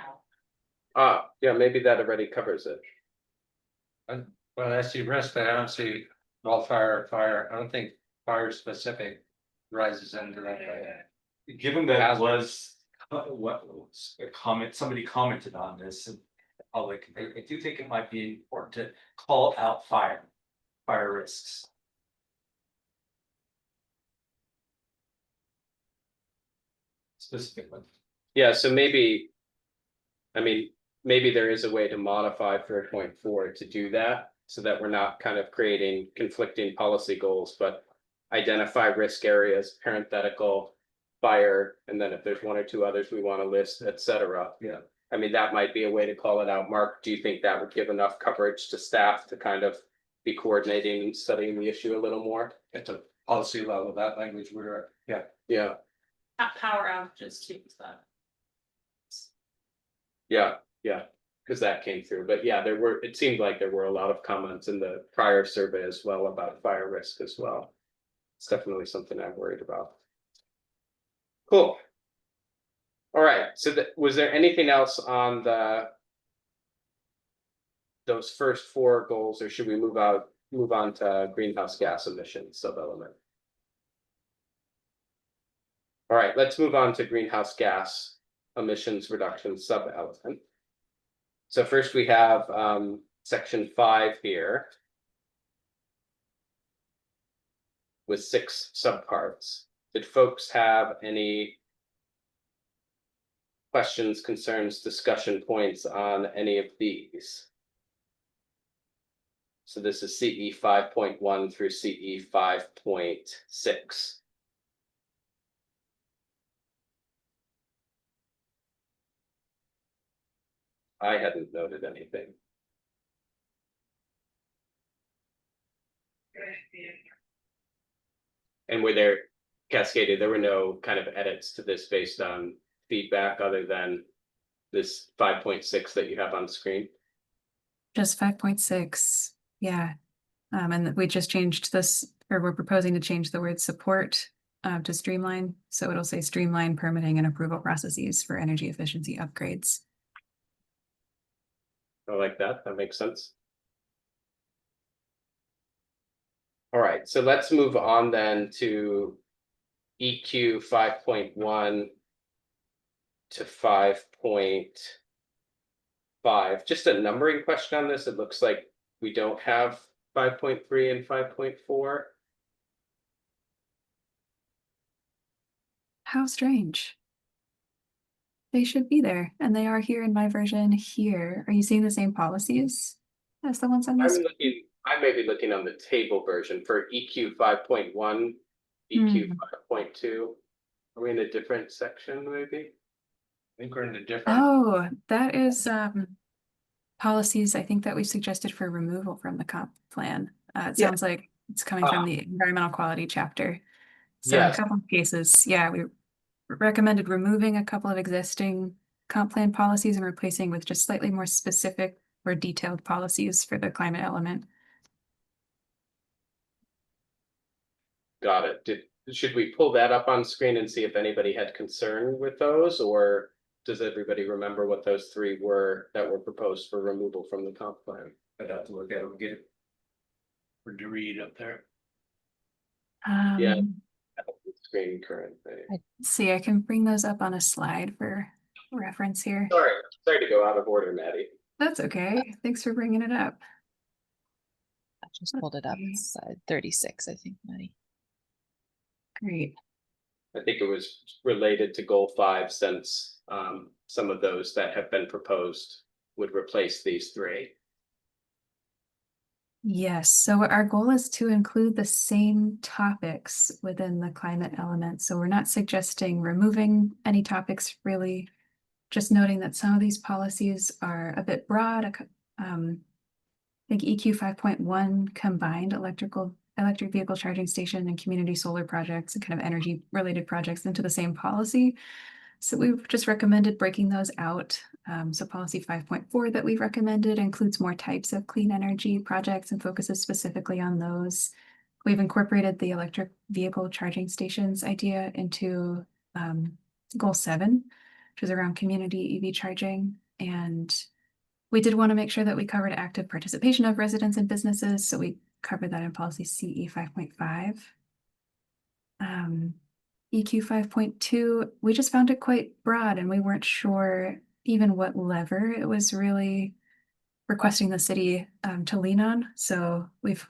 Yeah, maybe that already covers it. Well, I see risk, but I don't see wildfire, fire. I don't think fire specific rises into that. Given that was what was a comment, somebody commented on this in public, I do think it might be important to call out fire risks. Specifically. Yeah, so maybe, I mean, maybe there is a way to modify 4.4 to do that, so that we're not kind of creating conflicting policy goals, but identify risk areas, parenthetical, fire, and then if there's 1 or 2 others we want to list, etc. Yeah. I mean, that might be a way to call it out. Mark, do you think that would give enough coverage to staff to kind of be coordinating and studying the issue a little more? At the policy level, that language would, yeah. Yeah, Power outages too, is that. yeah, because that came through. But yeah, it seemed like there were a lot of comments in the prior survey as well about fire risk as well. It's definitely something I'm worried about. Cool. All right, so was there anything else on those first 4 goals, or should we move on to greenhouse gas emissions sub-element? All right, let's move on to greenhouse gas emissions reduction sub-element. So first we have section 5 here with 6 subparts. Did folks have any questions, concerns, discussion points on any of these? So this is CE 5.1 through CE 5.6. I hadn't noted anything. And were there, Cascadia, there were no kind of edits to this based on feedback other than this 5.6 that you have on screen? Just 5.6, yeah. And we just changed this, or we're proposing to change the word support to streamline. So it'll say streamline permitting and approval processes for energy efficiency upgrades. I like that. That makes sense. All right, so let's move on then to EQ 5.1 to 5.5. Just a numbering question on this. It looks like we don't have 5.3 and 5.4. How strange. They should be there, and they are here in my version here. Are you seeing the same policies as the ones on this? I may be looking on the table version for EQ 5.1, EQ 5.2. Are we in a different section maybe? I think we're in a different. Oh, that is policies I think that we suggested for removal from the comp plan. It sounds like it's coming from the environmental quality chapter. So in a couple of cases, yeah, we recommended removing a couple of existing comp plan policies and replacing with just slightly more specific or detailed policies for the climate element. Got it. Should we pull that up on screen and see if anybody had concern with those, or does everybody remember what those 3 were that were proposed for removal from the comp plan? I'd have to look at it and get it. Or to read up there. Yeah. Screen current. Let's see, I can bring those up on a slide for reference here. Sorry to go out of order, Maddie. That's okay. Thanks for bringing it up. Just pulled it up. Okay. It's 36, I think, Maddie. Great. I think it was related to goal 5 since some of those that have been proposed would replace these 3. Yes, so our goal is to include the same topics within the climate element. So we're not suggesting removing any topics really, just noting that some of these policies are a bit broad. I think EQ 5.1 combined electric vehicle charging station and community solar projects and kind of energy related projects into the same policy. So we've just recommended breaking those out. So policy 5.4 that we've recommended includes more types of clean energy projects and focuses specifically on those. We've incorporated the electric vehicle charging stations idea into goal 7, which is around community EV charging. And we did want to make sure that we covered active participation of residents and businesses. So we covered that in policy CE 5.5. EQ 5.2, we just found it quite broad and we weren't sure even what lever it was really requesting the city to lean on. So we've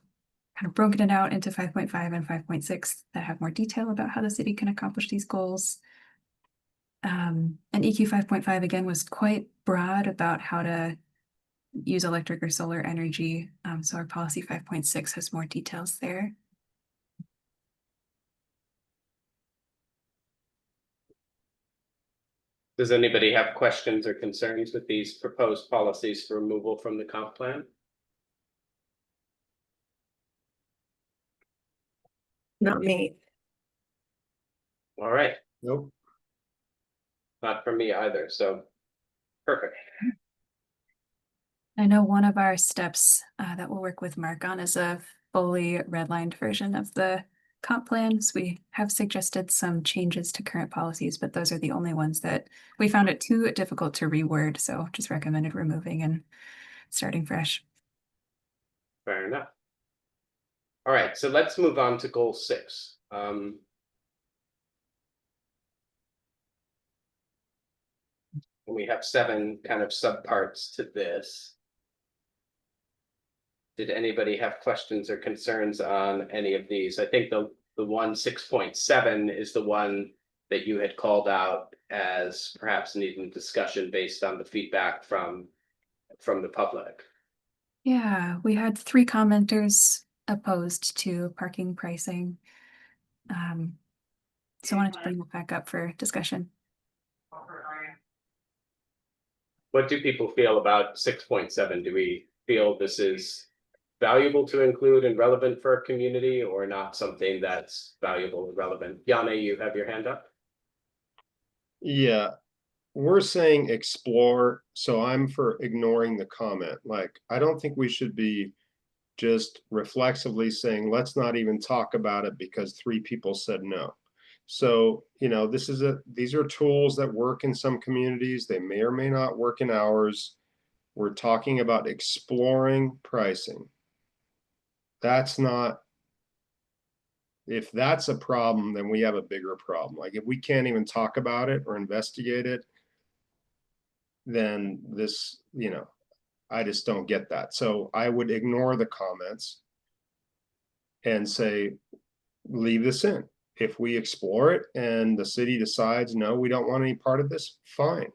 kind of broken it out into 5.5 and 5.6 that have more detail about how the city can accomplish these goals. And EQ 5.5 again was quite broad about how to use electric or solar energy. So our policy 5.6 has more details there. Does anybody have questions or concerns with these proposed policies for removal from the comp plan? Not me. All right, Nope. not for me either, so perfect. I know one of our steps that we'll work with Mark on is a fully redlined version of the comp plans. We have suggested some changes to current policies, but those are the only ones that we found it too difficult to reword. So just recommended removing and starting fresh. Fair enough. All right, so let's move on to goal 6. We have 7 kind of subparts to this. Did anybody have questions or concerns on any of these? I think the one 6.7 is the one that you had called out as perhaps needing discussion based on the feedback from the public. Yeah, we had 3 commenters opposed to parking pricing. So I wanted to bring it back up for discussion. What do people feel about 6.7? Do we feel this is valuable to include and relevant for a community, or not something that's valuable and relevant? Yanni, you have your hand up. Yeah, we're saying explore, so I'm for ignoring the comment. Like, I don't think we should be just reflexively saying, let's not even talk about it because 3 people said no. So, these are tools that work in some communities. They may or may not work in ours. We're talking about exploring pricing. If that's a problem, then we have a bigger problem. Like if we can't even talk about it or investigate it, then this, I just don't get that. So I would ignore the comments and say, leave this in. If we explore it and the city decides, no, we don't want any part of this, fine.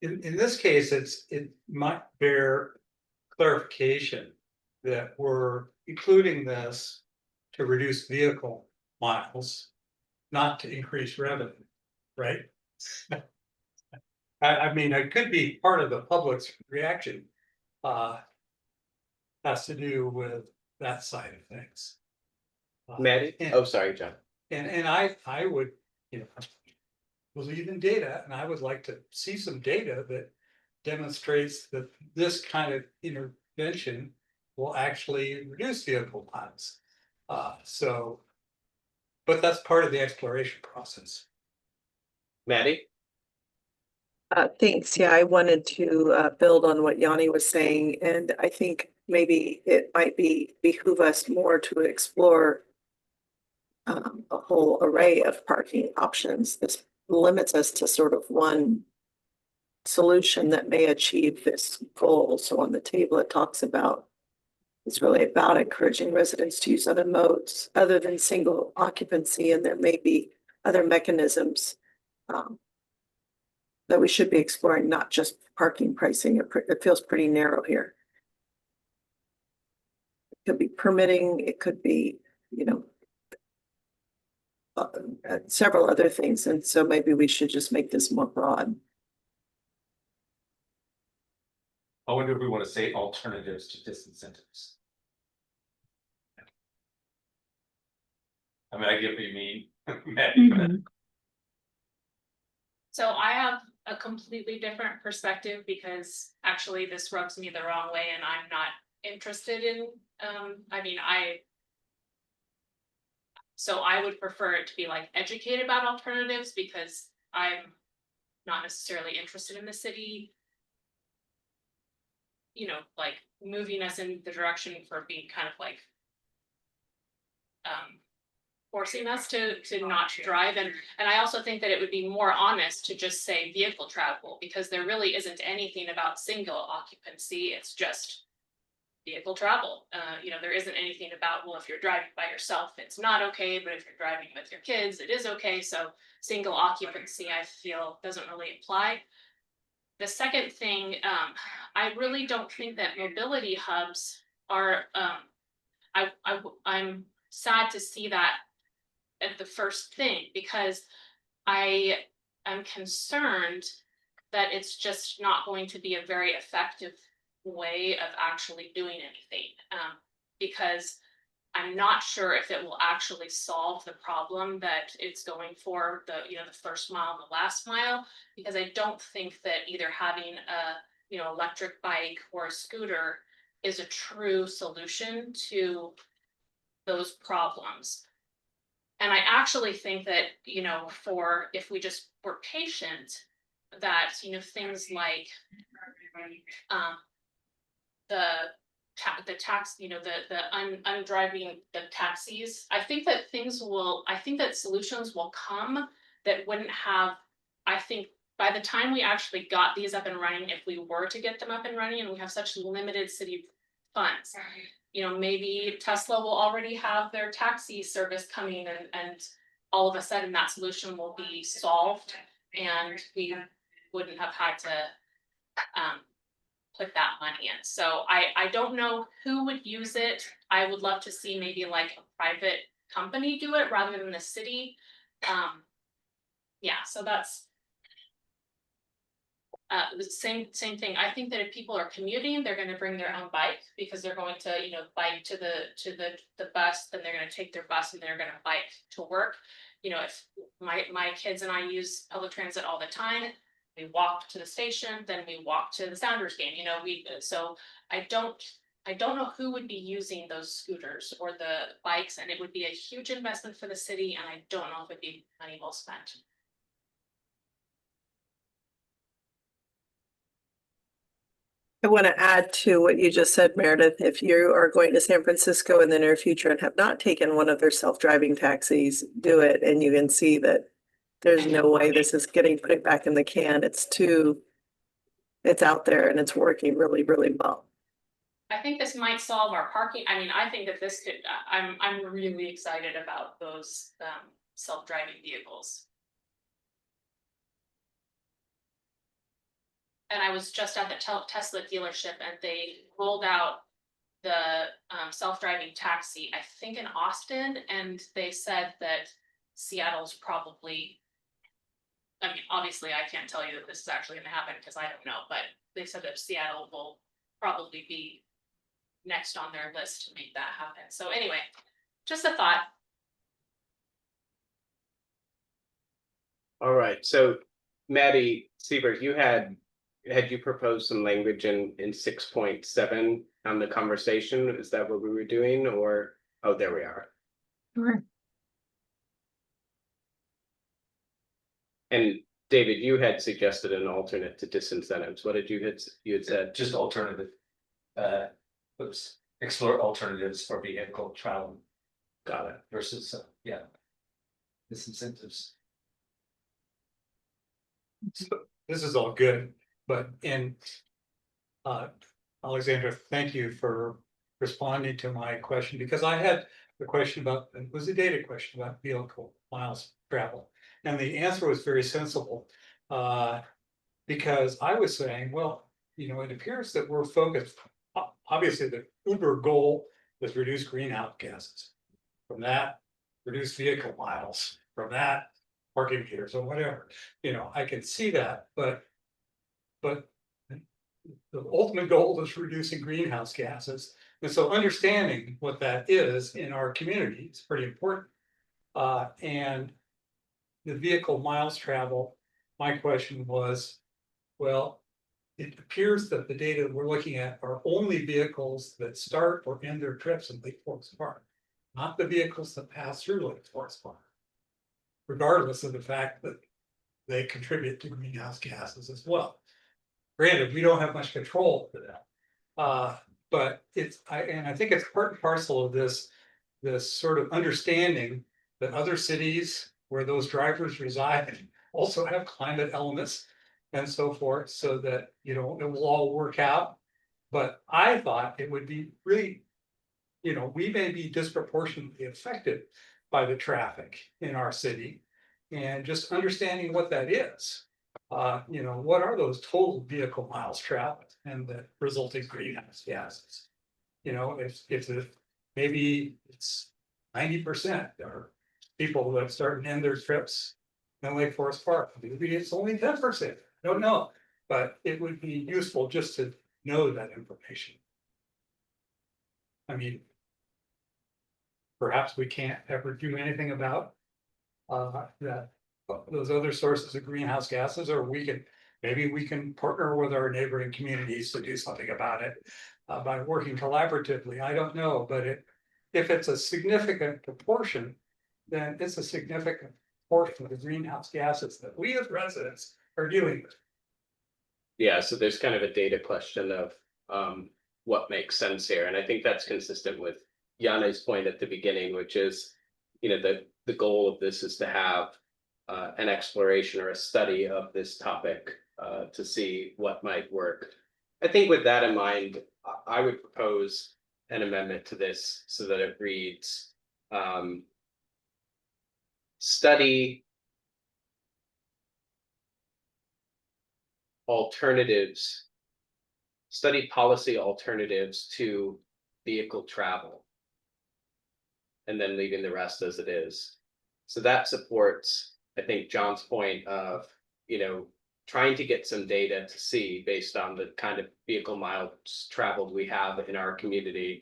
In this case, it might bear clarification that we're including this to reduce vehicle miles, not to increase revenue, right? I mean, it could be part of the public's reaction. Has to do with that side of things. Maddie? Oh, sorry, John. And I would, believe in data, and I would like to see some data that demonstrates that this kind of intervention will actually reduce vehicle miles. But that's part of the exploration process. Maddie? Thanks. Yeah, I wanted to build on what Yanni was saying, and I think maybe it might behoove us more to explore a whole array of parking options. This limits us to sort of one solution that may achieve this goal. So on the table, it talks about, it's really about encouraging residents to use other modes other than single occupancy, and there may be other mechanisms that we should be exploring, not just parking pricing. It feels pretty narrow here. It could be permitting, it could be, you know, several other things. And so maybe we should just make this more broad. I wonder if we want to say alternatives to disincentives. I mean, I get what you mean. Matt, So I have a completely different perspective because actually this rubs me the wrong way and I'm not interested in, so I would prefer it to be like educate about alternatives because I'm not necessarily interested in the city, you know, like moving us in the direction for being kind of like forcing us to not drive. And I also think that it would be more honest to just say vehicle travel, because there really isn't anything about single occupancy. It's just vehicle travel. You know, there isn't anything about, well, if you're driving by yourself, it's not okay, but if you're driving with your kids, it is okay. So single occupancy, I feel, doesn't really apply. The second thing, I really don't think that mobility hubs are, I'm sad to see that at the first thing, because I am concerned that it's just not going to be a very effective way of actually doing anything, because I'm not sure if it will actually solve the problem that it's going for, the first mile and the last mile, because I don't think that either having a electric bike or a scooter is a true solution to those problems. And I actually think that, if we just were patient, that, things like the tax, undriving the taxis, I think that solutions will come that wouldn't have, I think by the time we actually got these up and running, if we were to get them up and running and we have such limited city funds, maybe Tesla will already have their taxi service coming and all of a sudden that solution will be solved and we wouldn't have had to put that money in. So I don't know who would use it. I would love to see maybe like a private company do it rather than the city. Yeah, so that's the same thing. I think that if people are commuting, they're going to bring their own bike because they're going to, bike to the bus, then they're going to take their bus and they're going to bike to work. If my kids and I use public transit all the time, we walk to the station, then we walk to the Sounders game. So I don't know who would be using those scooters or the bikes, and it would be a huge investment for the city, and I don't know if it'd be money well spent. I want to add to what you just said, Meredith. If you are going to San Francisco in the near future and have not taken one of their self-driving taxis, do it, and you can see that there's no way this is getting put back in the can. It's out there and it's working really, really well. I think this might solve our parking. I mean, I think that this could, I'm really excited about those self-driving vehicles. And I was just at the Tesla dealership and they rolled out the self-driving taxi, I think in Austin, and they said that Seattle's probably, I mean, obviously I can't tell you that this is actually going to happen because I don't know, but they said that Seattle will probably be next on their list to make that happen. So anyway, just a thought. All right, so Maddie Siebert, had you proposed some language in 6.7 on the conversation? Is that what we were doing, or, oh, there we are. Sure. And David, you had suggested an alternate to disincentives. What did you had said? Just alternative. Explore alternatives for vehicle travel. Got it. Versus, disincentives. This is all good. But Alexandra, thank you for responding to my question, because I had the question about, it was a data question about vehicle miles traveled. And the answer was very sensible, because I was saying, well, it appears that we're focused, obviously the uber goal is reduce greenhouse gases. From that, reduce vehicle miles, from that, parking meters or whatever, I can see that, but the ultimate goal is reducing greenhouse gases. And so understanding what that is in our community is pretty important. And the vehicle miles travel, my question was, well, it appears that the data we're looking at are only vehicles that start or end their trips in Lake Forest Park, not the vehicles that pass through Lake Forest Park, regardless of the fact that they contribute to greenhouse gases as well. Granted, we don't have much control over that. But I think it's part and parcel of this sort of understanding that other cities where those drivers reside also have climate elements and so forth, so that, it will all work out. But I thought it would be really, we may be disproportionately affected by the traffic in our city, and just understanding what that is. What are those total vehicle miles traveled and the resulting greenhouse gases? If maybe it's 90% are people that start and end their trips in Lake Forest Park. Maybe it's only 10%. I don't know, but it would be useful just to know that information. I mean, perhaps we can't ever do anything about that. Those other sources of greenhouse gases, or maybe we can partner with our neighboring communities to do something about it by working collaboratively. I don't know, but if it's a significant proportion, then it's a significant portion of the greenhouse gases that we as residents are dealing with. Yeah, so there's kind of a data question of what makes sense here, and I think that's consistent with Yana's point at the beginning, which is, the goal of this is to have an exploration or a study of this topic to see what might work. I think with that in mind, I would propose an amendment to this so that it reads, study policy alternatives to vehicle travel, and then leaving the rest as it is. So that supports, I think, John's point of, trying to get some data to see, based on the kind of vehicle miles traveled we have in our community,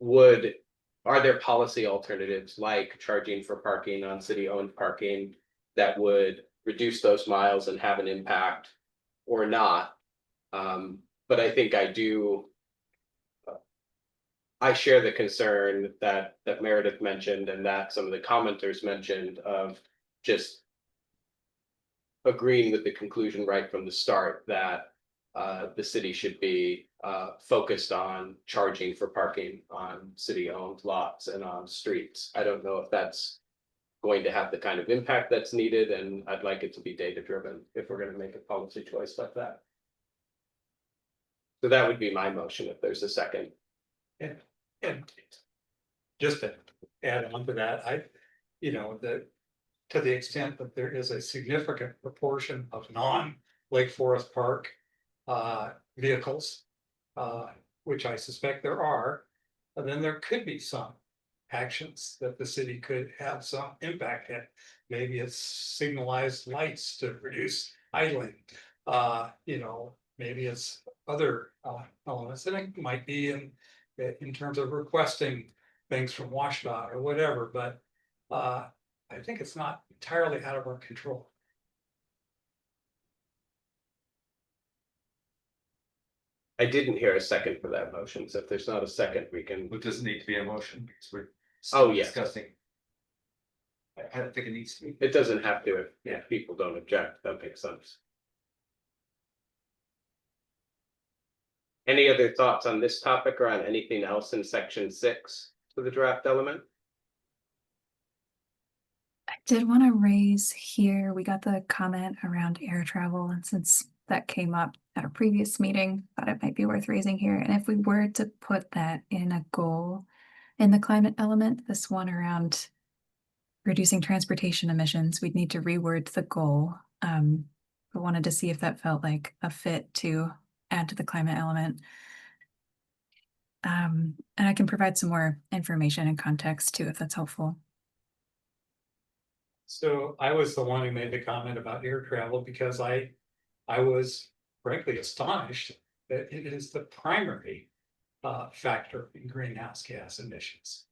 are there policy alternatives like charging for parking on city-owned parking that would reduce those miles and have an impact or not? But I think I share the concern that Meredith mentioned, and that some of the commenters mentioned, of just agreeing with the conclusion right from the start that the city should be focused on charging for parking on city-owned lots and on streets. I don't know if that's going to have the kind of impact that's needed, and I'd like it to be data-driven if we're going to make a policy choice like that. So that would be my motion if there's a second. And just to add on to that, to the extent that there is a significant proportion of non-Lake Forest Park vehicles, which I suspect there are, then there could be some actions that the city could have some impact in. Maybe it's signalized lights to reduce idling. Maybe it's other elements, and it might be in terms of requesting things from WashDOT or whatever, but I think it's not entirely out of our control. I didn't hear a second for that motion, so if there's not a second, we can. It doesn't need to be a motion, because we're Oh, still yeah. discussing. I don't think it needs to be. It doesn't have to if people don't object. That makes sense. Any other thoughts on this topic or on anything else in section 6 for the draft element? I did want to raise here, we got the comment around air travel, and since that came up, at a previous meeting, thought it might be worth raising here. And if we were to put that in a goal in the climate element, this one around reducing transportation emissions, we'd need to reword the goal. But wanted to see if that felt like a fit to add to the climate element. And I can provide some more information and context too, if that's helpful. So I was the one who made the comment about air travel because I was frankly astonished that it is the primary factor in greenhouse gas emissions.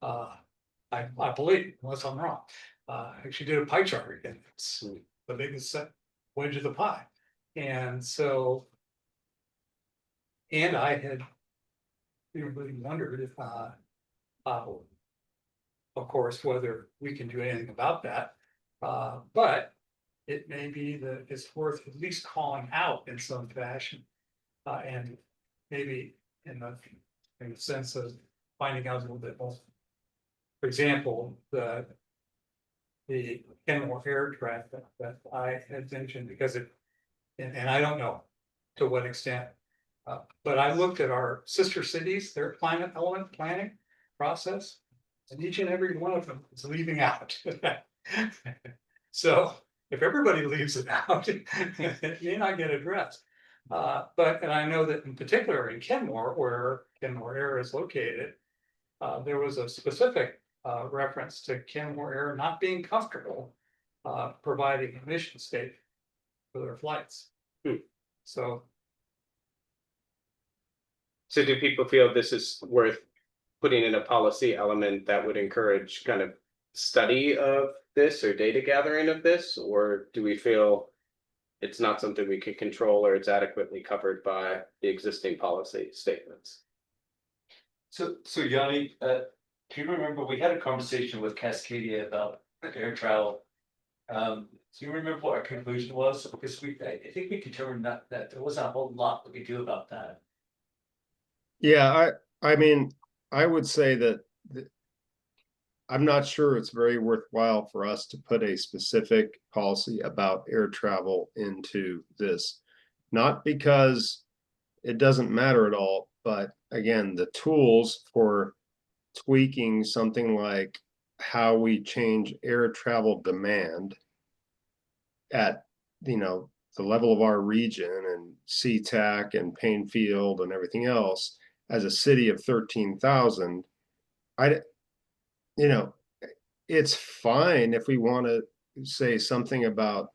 I believe, unless I'm wrong, I actually did a pie chart and it's the biggest wedge of the pie. And so, and I had really wondered if, of course, whether we can do anything about that. But it may be that it's worth at least calling out in some fashion. And maybe in the sense of finding out a little bit more. For example, the Kenmore air traffic that I had mentioned, because it, and I don't know to what extent, but I looked at our sister cities, their climate element planning process, and each and every one of them is leaving out. So if everybody leaves it out, it may not get addressed. But, and I know that in particular in Kenmore, where Kenmore Air is located, there was a specific reference to Kenmore Air not being comfortable providing emission state for their flights. So do people feel this is worth putting in a policy element that would encourage kind of study of this or data gathering of this? Or do we feel it's not something we can control or it's adequately covered by the existing policy statements? So Yanni, do you remember we had a conversation with Cascadia about air travel? Do you remember what our conclusion was? Because I think we determined that there wasn't a whole lot that we do about that. Yeah, I mean, I would say that I'm not sure it's very worthwhile for us to put a specific policy about air travel into this. Not because it doesn't matter at all, but again, the tools for tweaking something like how we change air travel demand at, you know, the level of our region and SeaTac and Painfield and everything else as a city of 13,000, you know, it's fine if we want to say something about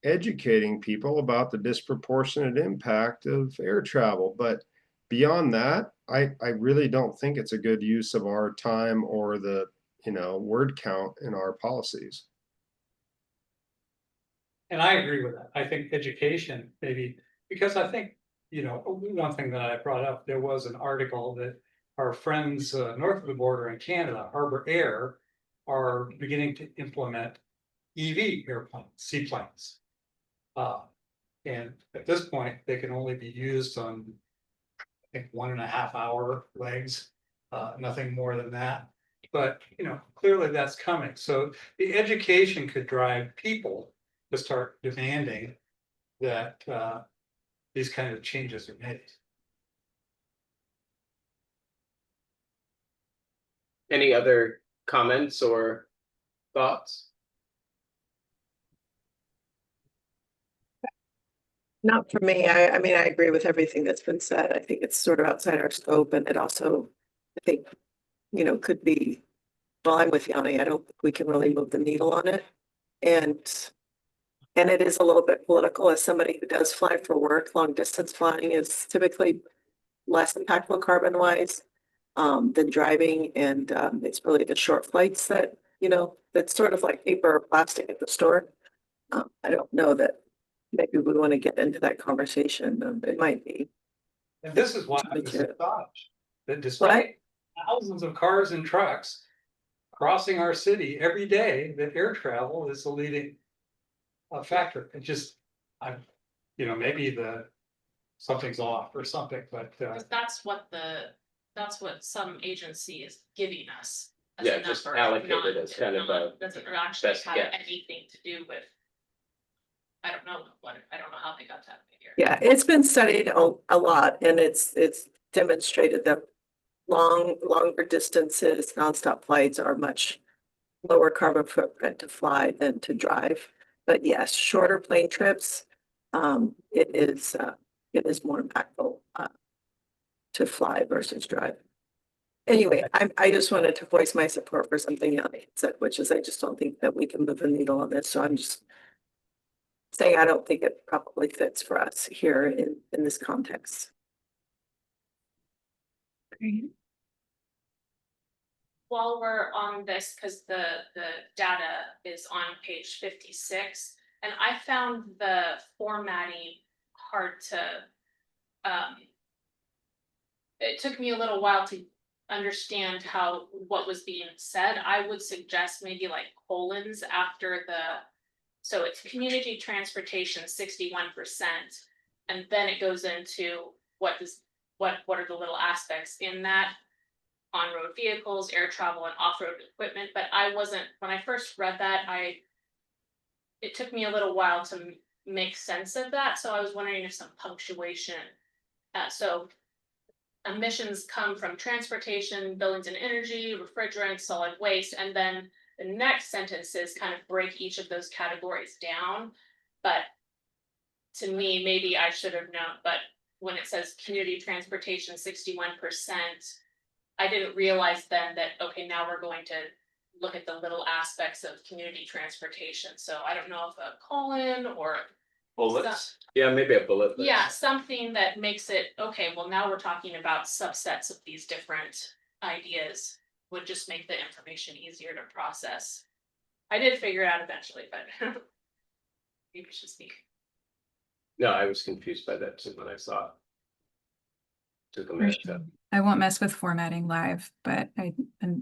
educating people about the disproportionate impact of air travel, but beyond that, I really don't think it's a good use of our time or the, you know, word count in our policies. and I agree with that. I think education maybe, because I think, you know, one thing that I brought up, there was an article that our friends north of the border in Canada, Harbour Air, are beginning to implement EV airplanes, seaplanes. And at this point, they can only be used on, I think, 1.5 hour legs, nothing more than that. But, you know, clearly that's coming. So the education could drive people to start demanding that these kind of changes are made. Any other comments or thoughts? Not for me. I mean, I agree with everything that's been said. I think it's sort of outside our scope, and it also, I think, you know, could be, well, I'm with Yanni. I don't think we can really move the needle on it. And it is a little bit political. As somebody who does fly for work, long distance flying is typically less impactful carbon wise than driving. And it's really the short flights that, you know, that's sort of like paper or plastic at the store. I don't know that maybe we want to get into that conversation. It might be. And this is why I was astonished that despite thousands of cars and trucks crossing our city every day, that air travel is the leading factor. It just, you know, maybe something's off or something, but That's what some agency is giving us. As Yeah, a just number, allocated not- as kind of a doesn't actually best have guess. anything to do with. I don't know I don't know how they got that figure. Yeah, it's been studied a lot, and it's demonstrated that longer distances, nonstop flights are much lower carbon footprint to fly than to drive. But yes, shorter plane trips, it is more impactful to fly versus drive. Anyway, I just wanted to voice my support for something Yanni said, which is I just don't think that we can move the needle on this. So I'm just saying I don't think it probably fits for us here in this context. Great. While we're on this, because the data is on page 56, and I found the formatting hard to it took me a little while to understand what was being said. I would suggest maybe like colons after so it's community transportation 61%, and then it goes into what are the little aspects in that: on-road vehicles, air travel, and off-road equipment. But when I first read that, it took me a little while to make sense of that. So I was wondering if some punctuation. So emissions come from transportation, buildings and energy, refrigerants, solid waste, and then the next sentences kind of break each of those categories down. But to me, maybe I should have known, but when it says community transportation 61%, I didn't realize then that, okay, now we're going to look at the little aspects of community transportation. So I don't know if a colon or Bullets. Yeah, maybe a bullet. yeah, something that makes it, okay, well, now we're talking about subsets of these different ideas would just make the information easier to process. I did figure it out eventually, but maybe it's just me. No, I was confused by that too when I saw it. Took a For minute sure. to. I won't mess with formatting live, but I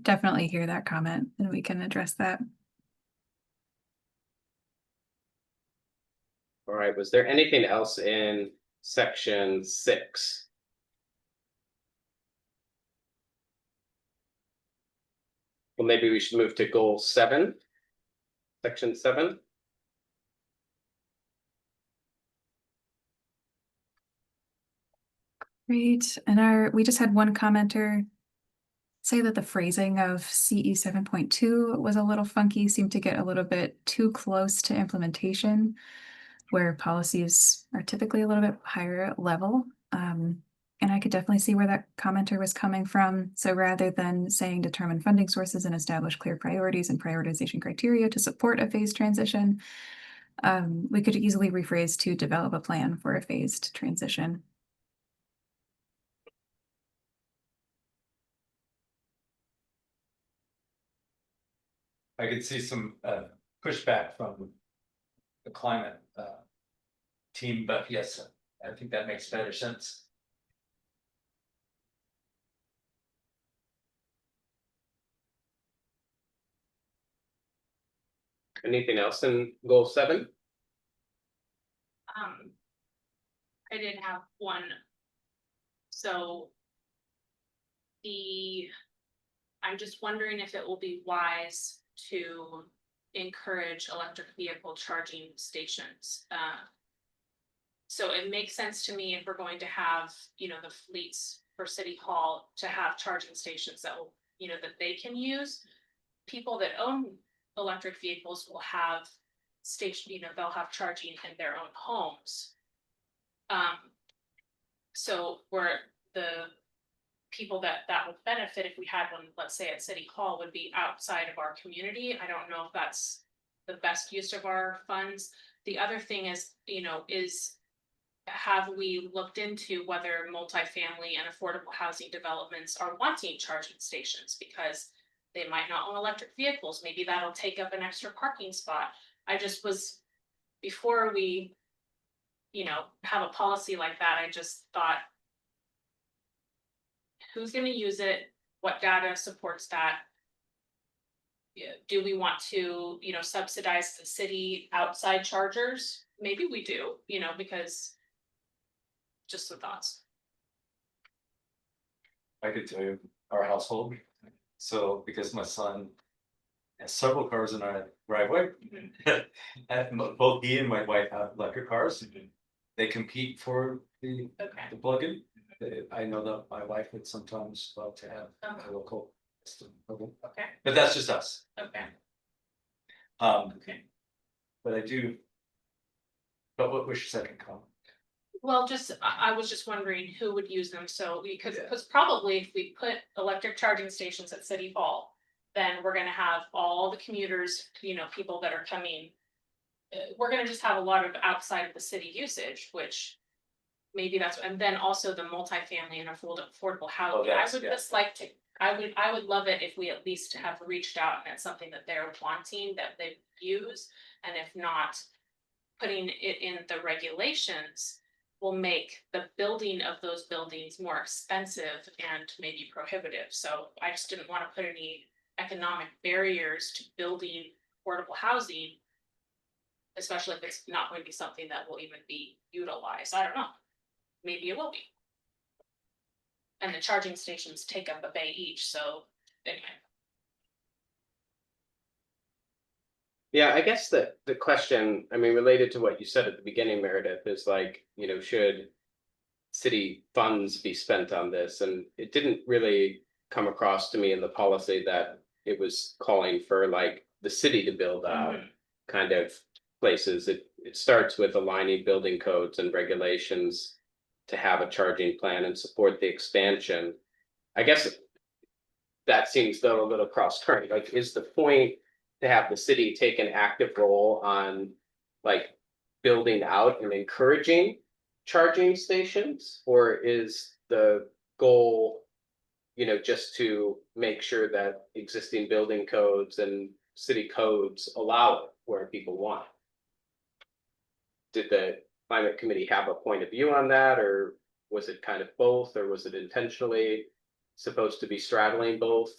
definitely hear that comment and we can address that. All right, was there anything else in section 6? Well, maybe we should move to goal 7, section 7. Great. And we just had one commenter say that the phrasing of CE 7.2 was a little funky, seemed to get a little bit too close to implementation, where policies are typically a little bit higher level. And I could definitely see where that commenter was coming from. So rather than saying determine funding sources and establish clear priorities and prioritization criteria to support a phased transition, we could easily rephrase to develop a plan for a phased transition. I could see some pushback from the climate team, but yes, I think that makes better sense. Anything else in goal 7? I did have one. So I'm just wondering if it will be wise to encourage electric vehicle charging stations. So it makes sense to me if we're going to have, the fleets for City Hall to have charging stations that will, that they can use. People that own electric vehicles will have they'll have charging in their own homes. So where the people that would benefit if we had one, let's say at City Hall, would be outside of our community. I don't know if that's the best use of our funds. The other thing is, have we looked into whether multifamily and affordable housing developments are wanting charging stations because they might not own electric vehicles? Maybe that'll take up an extra parking spot. Before we, have a policy like that, I just thought, who's going to use it? What data supports that? Do we want to, subsidize the city outside chargers? Maybe we do, because just some thoughts. I could tell you our household. So because my son has several cars in our driveway. And both he and my wife have electric cars. They compete for the plug-in. I know that my wife would sometimes love to have a local system. Okay, But that's just us. okay, Okay. But I do. But what was your second comment? well, just, I was just wondering who would use them, so, because probably if we put electric charging stations at City Hall. Then we're gonna have all the commuters, people that are coming. We're gonna just have a lot of outside of the city usage, which. Maybe that's, and then also the multifamily and affordable housing, I yes, would yeah. just like to, I would love it if we at least have reached out and it's something that they're wanting, that they use. And if not, putting it in the regulations will make the building of those buildings more expensive and maybe prohibitive. So I just didn't want to put any economic barriers to building affordable housing. Especially if it's not going to be something that will even be utilized. I don't know. Maybe it will be. And the charging stations take up a bay each, so anyway. Yeah, I guess the question, I mean, related to what you said at the beginning, Meredith, is like, should city funds be spent on this? And it didn't really come across to me in the policy that it was calling for like the city to build out kind of places. It starts with aligning building codes and regulations to have a charging plan and support the expansion. I guess that seems though a little cross current. Like, is the point to have the city take an active role on like building out and encouraging charging stations, or is the goal, just to make sure that existing building codes and city codes allow it where people want it? Did the climate committee have a point of view on that, or was it kind of both, or was it intentionally supposed to be straddling both?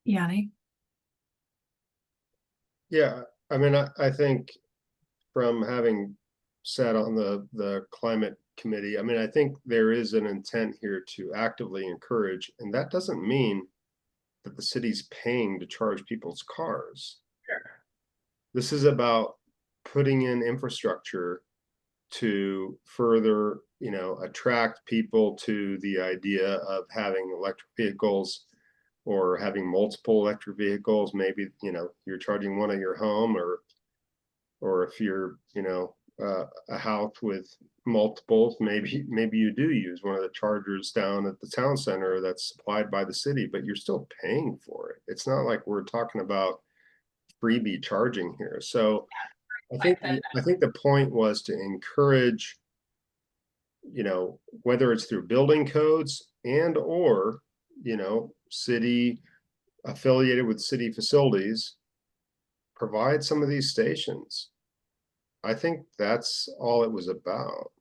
Yanni? Yeah, I mean, I think from having sat on the climate committee, I mean, I think there is an intent here to actively encourage, and that doesn't mean that the city's paying to charge people's cars. This is about putting in infrastructure to further, attract people to the idea of having electric vehicles or having multiple electric vehicles. Maybe, you're charging one at your home, or if you're, a house with multiples, maybe you do use one of the chargers down at the town center that's supplied by the city, but you're still paying for it. It's not like we're talking about freebie charging here. So I think the point was to encourage, whether it's through building codes and or, city affiliated with city facilities, provide some of these stations. I think that's all it was about.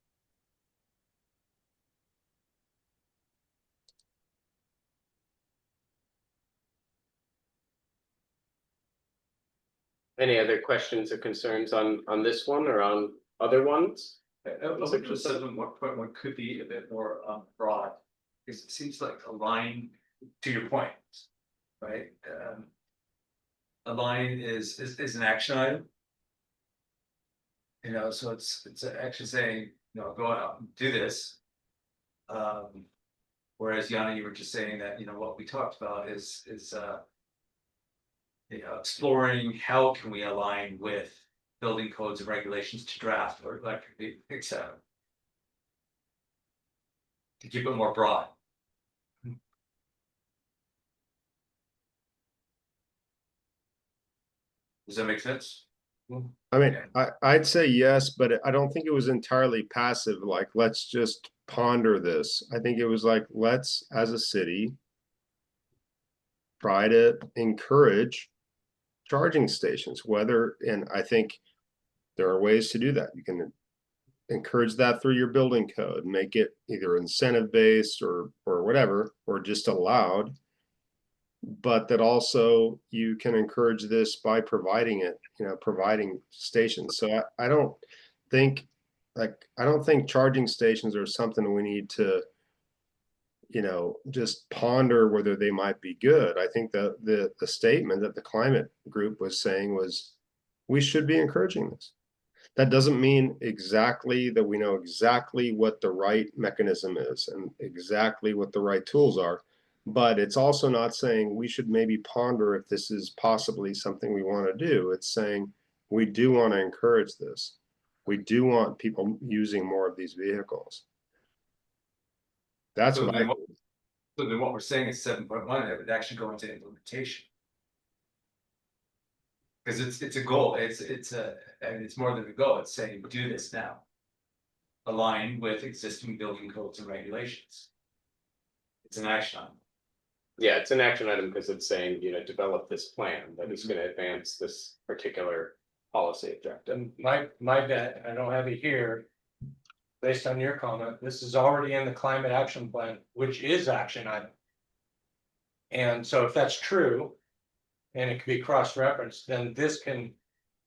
Any other questions or concerns on this one or on other ones? I was interested in what point one could be a bit more broad, because it seems like a line, to your point, right? A line is an action item. So it's actually saying, go out and do this. Whereas Yana, you were just saying that, what we talked about is exploring how can we align with building codes and regulations to draft or electric, etc. To keep it more broad. Does that make sense? I mean, I'd say yes, but I don't think it was entirely passive. Like, let's just ponder this. I think it was like, let's, as a city, try to encourage charging stations, and I think there are ways to do that. You can encourage that through your building code, make it either incentive based or whatever, or just allowed. But that also you can encourage this by providing it, providing stations. So I don't think charging stations are something we need to, just ponder whether they might be good. I think the statement that the climate group was saying was, we should be encouraging this. That doesn't mean exactly that we know exactly what the right mechanism is and exactly what the right tools are, but it's also not saying we should maybe ponder if this is possibly something we want to do. It's saying we do want to encourage this. We do want people using more of these vehicles. That's So what then so then what we're saying is 7.1, it would actually go into implementation. Because it's a goal, it's more than a goal, it's saying do this now. Align with existing building codes and regulations. It's an action item. Yeah, it's an action item because it's saying, develop this plan that is going to advance this particular policy objective. And my bet, I don't have it here. Based on your comment, this is already in the climate action plan, which is action item. And so if that's true, and it can be cross-referenced, then this can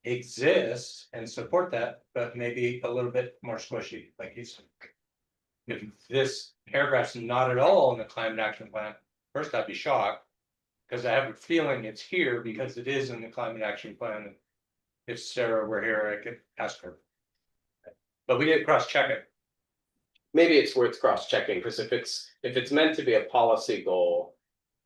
exist and support that, but maybe a little bit more squishy, like you said. If this paragraph's not at all in the climate action plan, first I'd be shocked, because I have a feeling it's here because it is in the climate action plan. If Sarah were here, I could ask her. But we did cross-check it. Maybe it's worth cross-checking, because if it's meant to be a policy goal,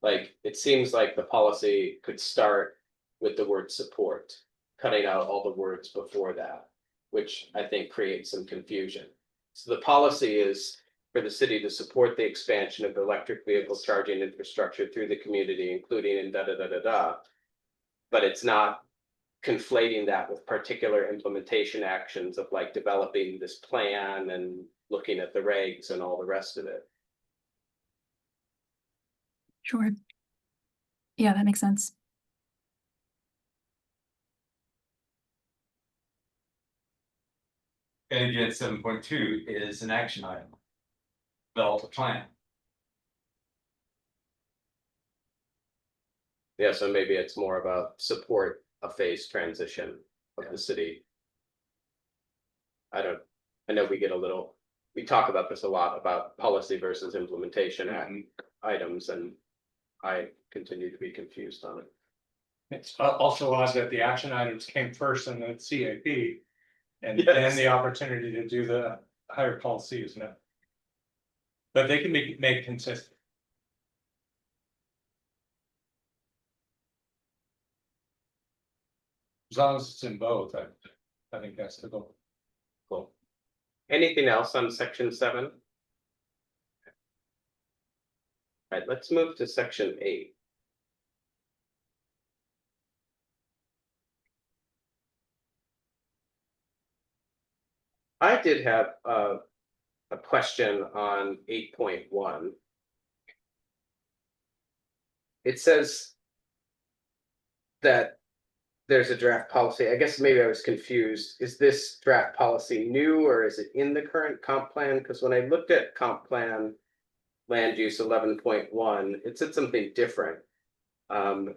like, it seems like the policy could start with the word support, cutting out all the words before that, which I think creates some confusion. So the policy is for the city to support the expansion of electric vehicle charging infrastructure through the community, including in da-da-da-da-da. But it's not conflating that with particular implementation actions of like developing this plan and looking at the regs and all the rest of it. Sure. Yeah, that makes sense. And again, 7.2 is an action item. Develop a plan. Yeah, so maybe it's more about support a phased transition of the city. I know we talk about this a lot, about policy versus implementation items, and I continue to be confused on it. It's also odd that the action items came first in the CAP. And Yes. then the opportunity to do the higher policy, isn't it? But they can be made consistent. As long as it's in both, I think that's the goal. Cool. Anything else on section 7? All right, let's move to section 8. I did have a question on 8.1. It says that there's a draft policy. I guess maybe I was confused. Is this draft policy new, or is it in the current comp plan? Because when I looked at comp plan land use 11.1, it said something different. And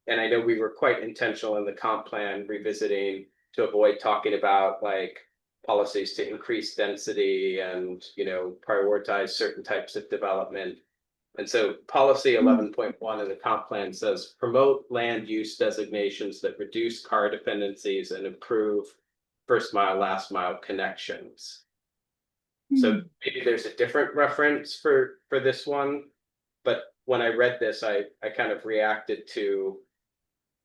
I know we were quite intentional in the comp plan revisiting to avoid talking about like policies to increase density and, prioritize certain types of development. And so policy 11.1 in the comp plan says promote land use designations that reduce car dependencies and improve first mile, last mile connections. So maybe there's a different reference for this one, but when I read this, I kind of reacted to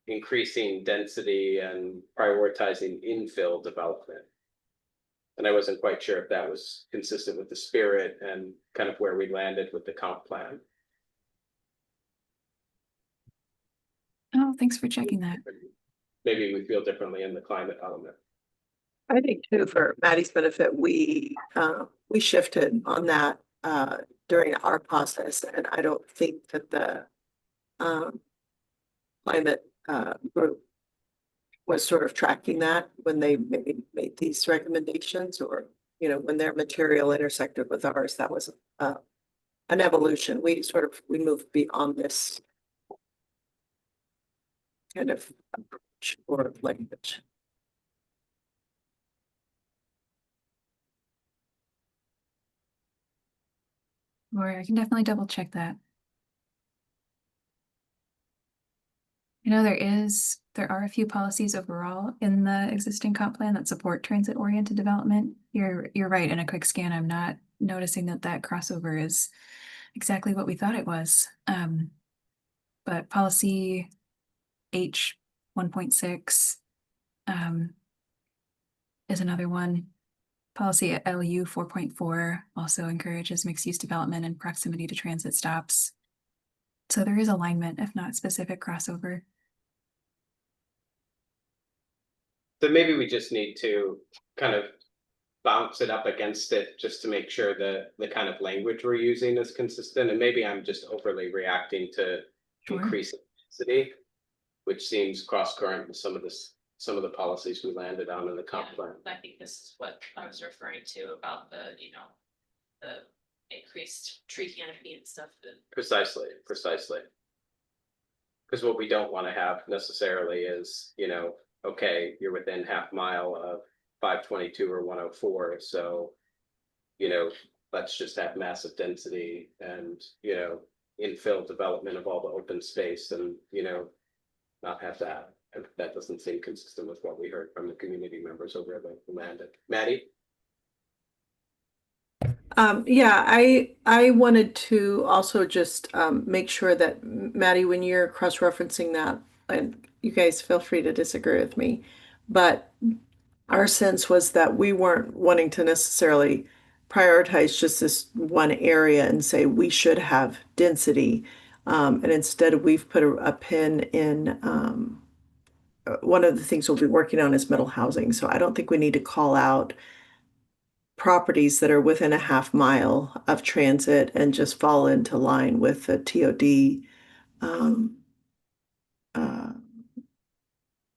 increasing density and prioritizing infill development. And I wasn't quite sure if that was consistent with the spirit and kind of where we landed with the comp plan. Oh, thanks for checking that. Maybe we feel differently in the climate element. I think too, for Maddie's benefit, we shifted on that during our process, and I don't think that the climate group was sort of tracking that when they maybe made these recommendations, or when their material intersected with ours. That was an evolution. We moved beyond this kind of approach or language. Or I can definitely double check that. You know, there are a few policies overall in the existing comp plan that support transit-oriented development. You're right, in a quick scan, I'm not noticing that crossover is exactly what we thought it was. But policy H 1.6 is another one. Policy LU 4.4 also encourages mixed-use development in proximity to transit stops. So there is alignment, if not specific crossover. So maybe we just need to kind of bounce it up against it just to make sure that the kind of language we're using is consistent. And maybe I'm just overly reacting to Sure. increasing density, which seems cross current with some of the policies we landed on in the comp Yeah, plan. I think this is what I was referring to about the, you know, the increased tree canopy and stuff. Precisely. Because what we don't want to have necessarily is, you know, okay, you're within half mile of 522 or 104, so, you know, let's just have massive density and, you know, infill development of all the open space and, you know, not have that. And that doesn't seem consistent with what we heard from the community members over the land. Maddie? Yeah, I wanted to also just make sure that, Maddie, when you're cross-referencing that, and you guys feel free to disagree with me, but our sense was that we weren't wanting to necessarily prioritize just this one area and say we should have density. And instead, we've put a pin in one of the things we'll be working on is middle housing. So I don't think we need to call out properties that are within a half mile of transit and just fall into line with the TOD uh,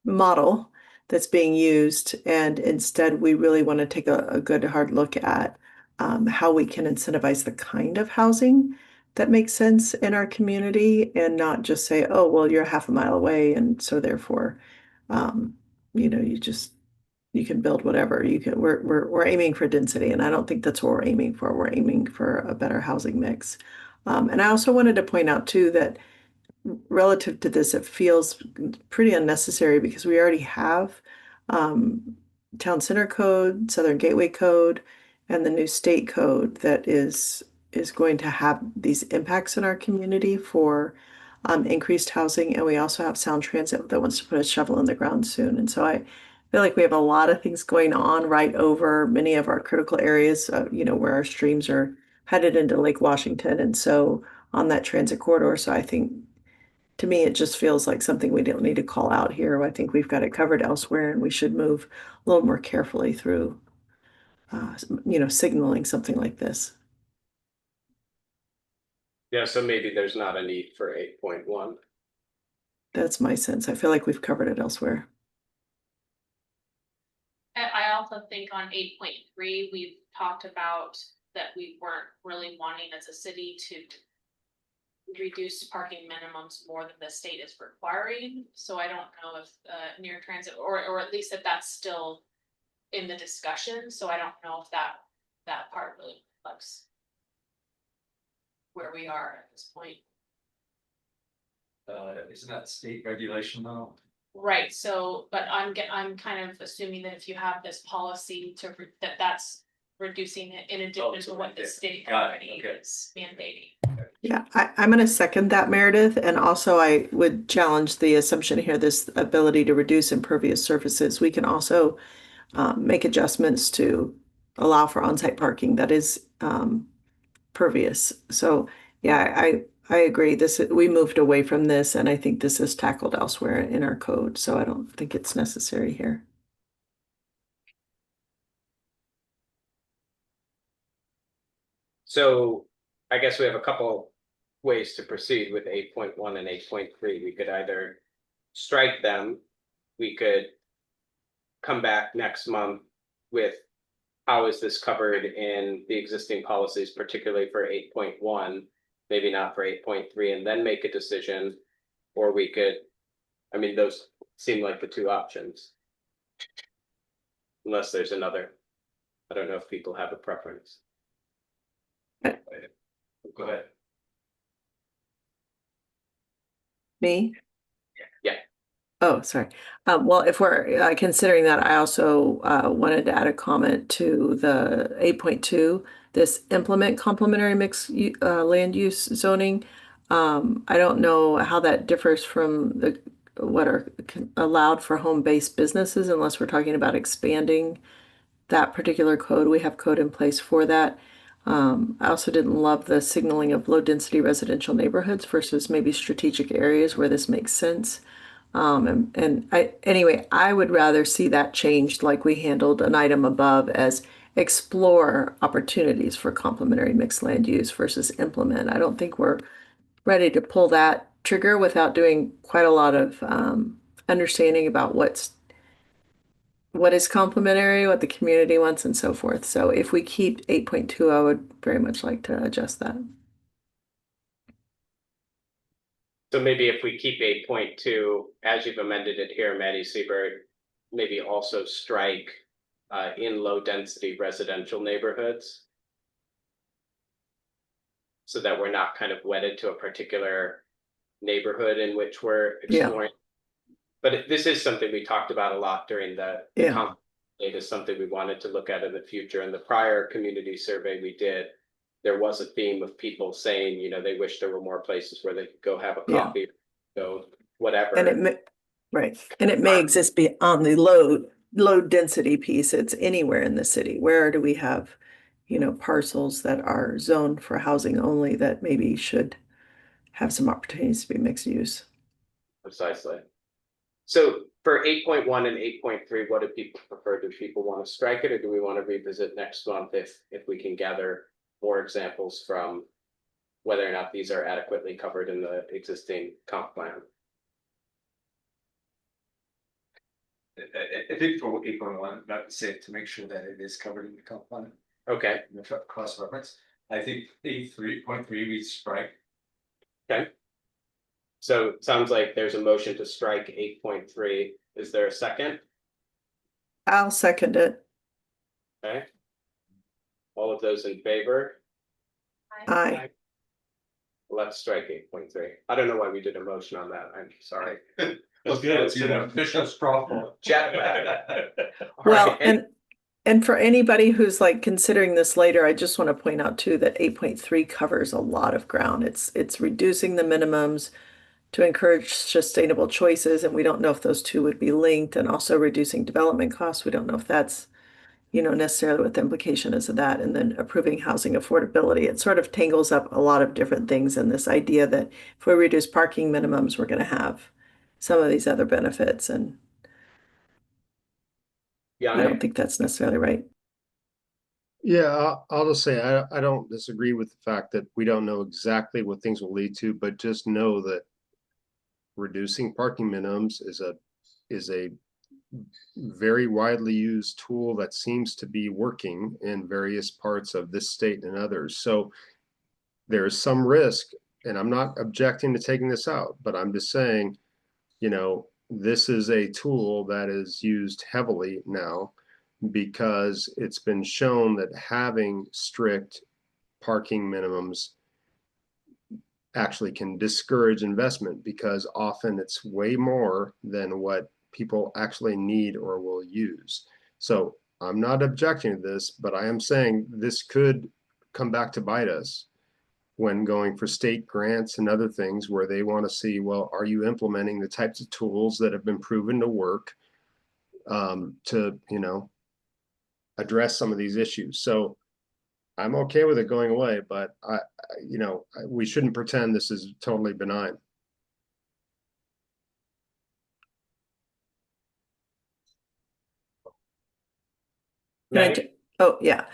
model that's being used. And instead, we really want to take a good hard look at how we can incentivize the kind of housing that makes sense in our community and not just say, oh, well, you're half a mile away. And so therefore, you know, you can build whatever you can. We're aiming for density, and I don't think that's what we're aiming for. We're aiming for a better housing mix. And I also wanted to point out too that relative to this, it feels pretty unnecessary because we already have Town Center Code, Southern Gateway Code, and the new state code that is going to have these impacts in our community for increased housing. And we also have Sound Transit that wants to put a shovel in the ground soon. And so I feel like we have a lot of things going on right over many of our critical areas, you know, where our streams are headed into Lake Washington. And so on that transit corridor. So I think to me, it just feels like something we don't need to call out here. I think we've got it covered elsewhere and we should move a little more carefully through, you know, signaling something like this. Yeah, so maybe there's not a need for 8.1. That's my sense. I feel like we've covered it elsewhere. I also think on 8.3, we've talked about that we weren't really wanting as a city to reduce parking minimums more than the state is requiring. So I don't know if near transit or at least that's still in the discussion. So I don't know if that part really reflects where we are at this point. Isn't that state regulation though? Right, so, but I'm kind of assuming that if you have this policy that's reducing it in addition to what the state already is mandating. Yeah, I'm going to second that, Meredith. And also I would challenge the assumption here, this ability to reduce impervious surfaces. We can also make adjustments to allow for on-site parking that is pervious. So yeah, I agree. We moved away from this, and I think this is tackled elsewhere in our code. So I don't think it's necessary here. So I guess we have a couple ways to proceed with 8.1 and 8.3. We could either strike them, we could come back next month with how is this covered in the existing policies, particularly for 8.1, maybe not for 8.3, and then make a decision. Or we could, I mean, those seem like the two options. Unless there's another. I don't know if people have a preference. Go ahead. Me? Yeah. Oh, sorry. Well, if we're considering that, I also wanted to add a comment to the 8.2, this implement complementary mixed land use zoning. I don't know how that differs from the what are allowed for home-based businesses unless we're talking about expanding that particular code. We have code in place for that. I also didn't love the signaling of low-density residential neighborhoods versus maybe strategic areas where this makes sense. Anyway, I would rather see that changed like we handled an item above as explore opportunities for complementary mixed land use versus implement. I don't think we're ready to pull that trigger without doing quite a lot of understanding about what is complementary, what the community wants, and so forth. So if we keep 8.2, I would very much like to adjust that. So maybe if we keep 8.2, as you've amended it here, Maddie Seaberg, maybe also strike in low density residential neighborhoods. So that we're not kind of wedded to a particular neighborhood in which we're exploring. But this is something we talked about a lot during the conference. It is something we wanted to look at in the future. In the prior community survey we did, there was a theme of people saying, you know, they wish there were more places where they could go have a coffee, go whatever. And it may, right. And it may exist beyond the low density piece. It's anywhere in the city. Where do we have, you know, parcels that are zoned for housing only that maybe should have some opportunities to be mixed use? Precisely. So for 8.1 and 8.3, what do people prefer? Do people want to strike it, or do we want to revisit next month if we can gather more examples from whether or not these are adequately covered in the existing comp plan? I think for 8.1, not to say to make sure that it is covered in the comp plan. Okay. In the cross reference. I think 8.3 we strike. Okay. So it sounds like there's a motion to strike 8.3. Is there a second? I'll second it. Okay. All of those in favor? Aye. Let's strike 8.3. I don't know why we did a motion on that. I'm sorry. Well, good. It's an official straw poll. Well, and for anybody who's like considering this later, I just want to point out too that 8.3 covers a lot of ground. It's reducing the minimums to encourage sustainable choices, and we don't know if those two would be linked, and also reducing development costs. We don't know if that's, you know, necessarily what the implication is of that, and then approving housing affordability. It sort of tangles up a lot of different things in this idea that if we reduce parking minimums, we're going to have some of these other benefits, and I don't think that's necessarily right. Yeah, I'll just say I don't disagree with the fact that we don't know exactly what things will lead to, but just know that reducing parking minimums is a very widely used tool that seems to be working in various parts of this state and others. So there's some risk, and I'm not objecting to taking this out, but I'm just saying, you know, this is a tool that is used heavily now because it's been shown that having strict parking minimums actually can discourage investment because often it's way more than what people actually need or will use. So I'm not objecting to this, but I am saying this could come back to bite us when going for state grants and other things where they want to see, well, are you implementing the types of tools that have been proven to work to, you know, address some of these issues. So I'm okay with it going away, but you know, we shouldn't pretend this is totally benign. Oh, yeah.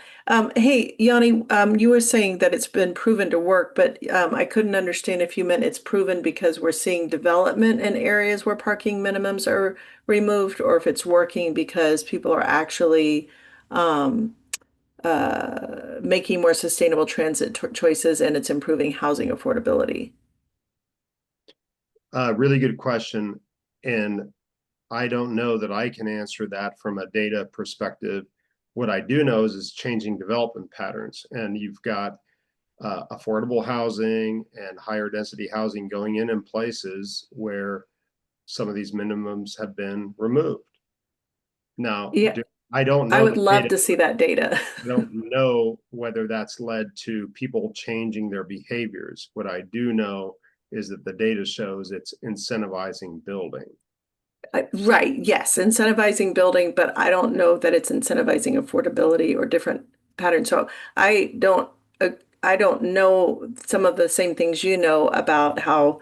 Hey, Yanni, you were saying that it's been proven to work, but I couldn't understand if you meant it's proven because we're seeing development in areas where parking minimums are removed, or if it's working because people are actually making more sustainable transit choices and it's improving housing affordability. Really good question. And I don't know that I can answer that from a data perspective. What I do know is it's changing development patterns. And you've got affordable housing and higher density housing going in places where some of these minimums have been removed. Now, Yeah. I don't know. I would the love data. to see that data. I don't know whether that's led to people changing their behaviors. What I do know is that the data shows it's incentivizing building. Right, yes, incentivizing building, but I don't know that it's incentivizing affordability or different patterns. So uh, I don't know some of the same things you know about how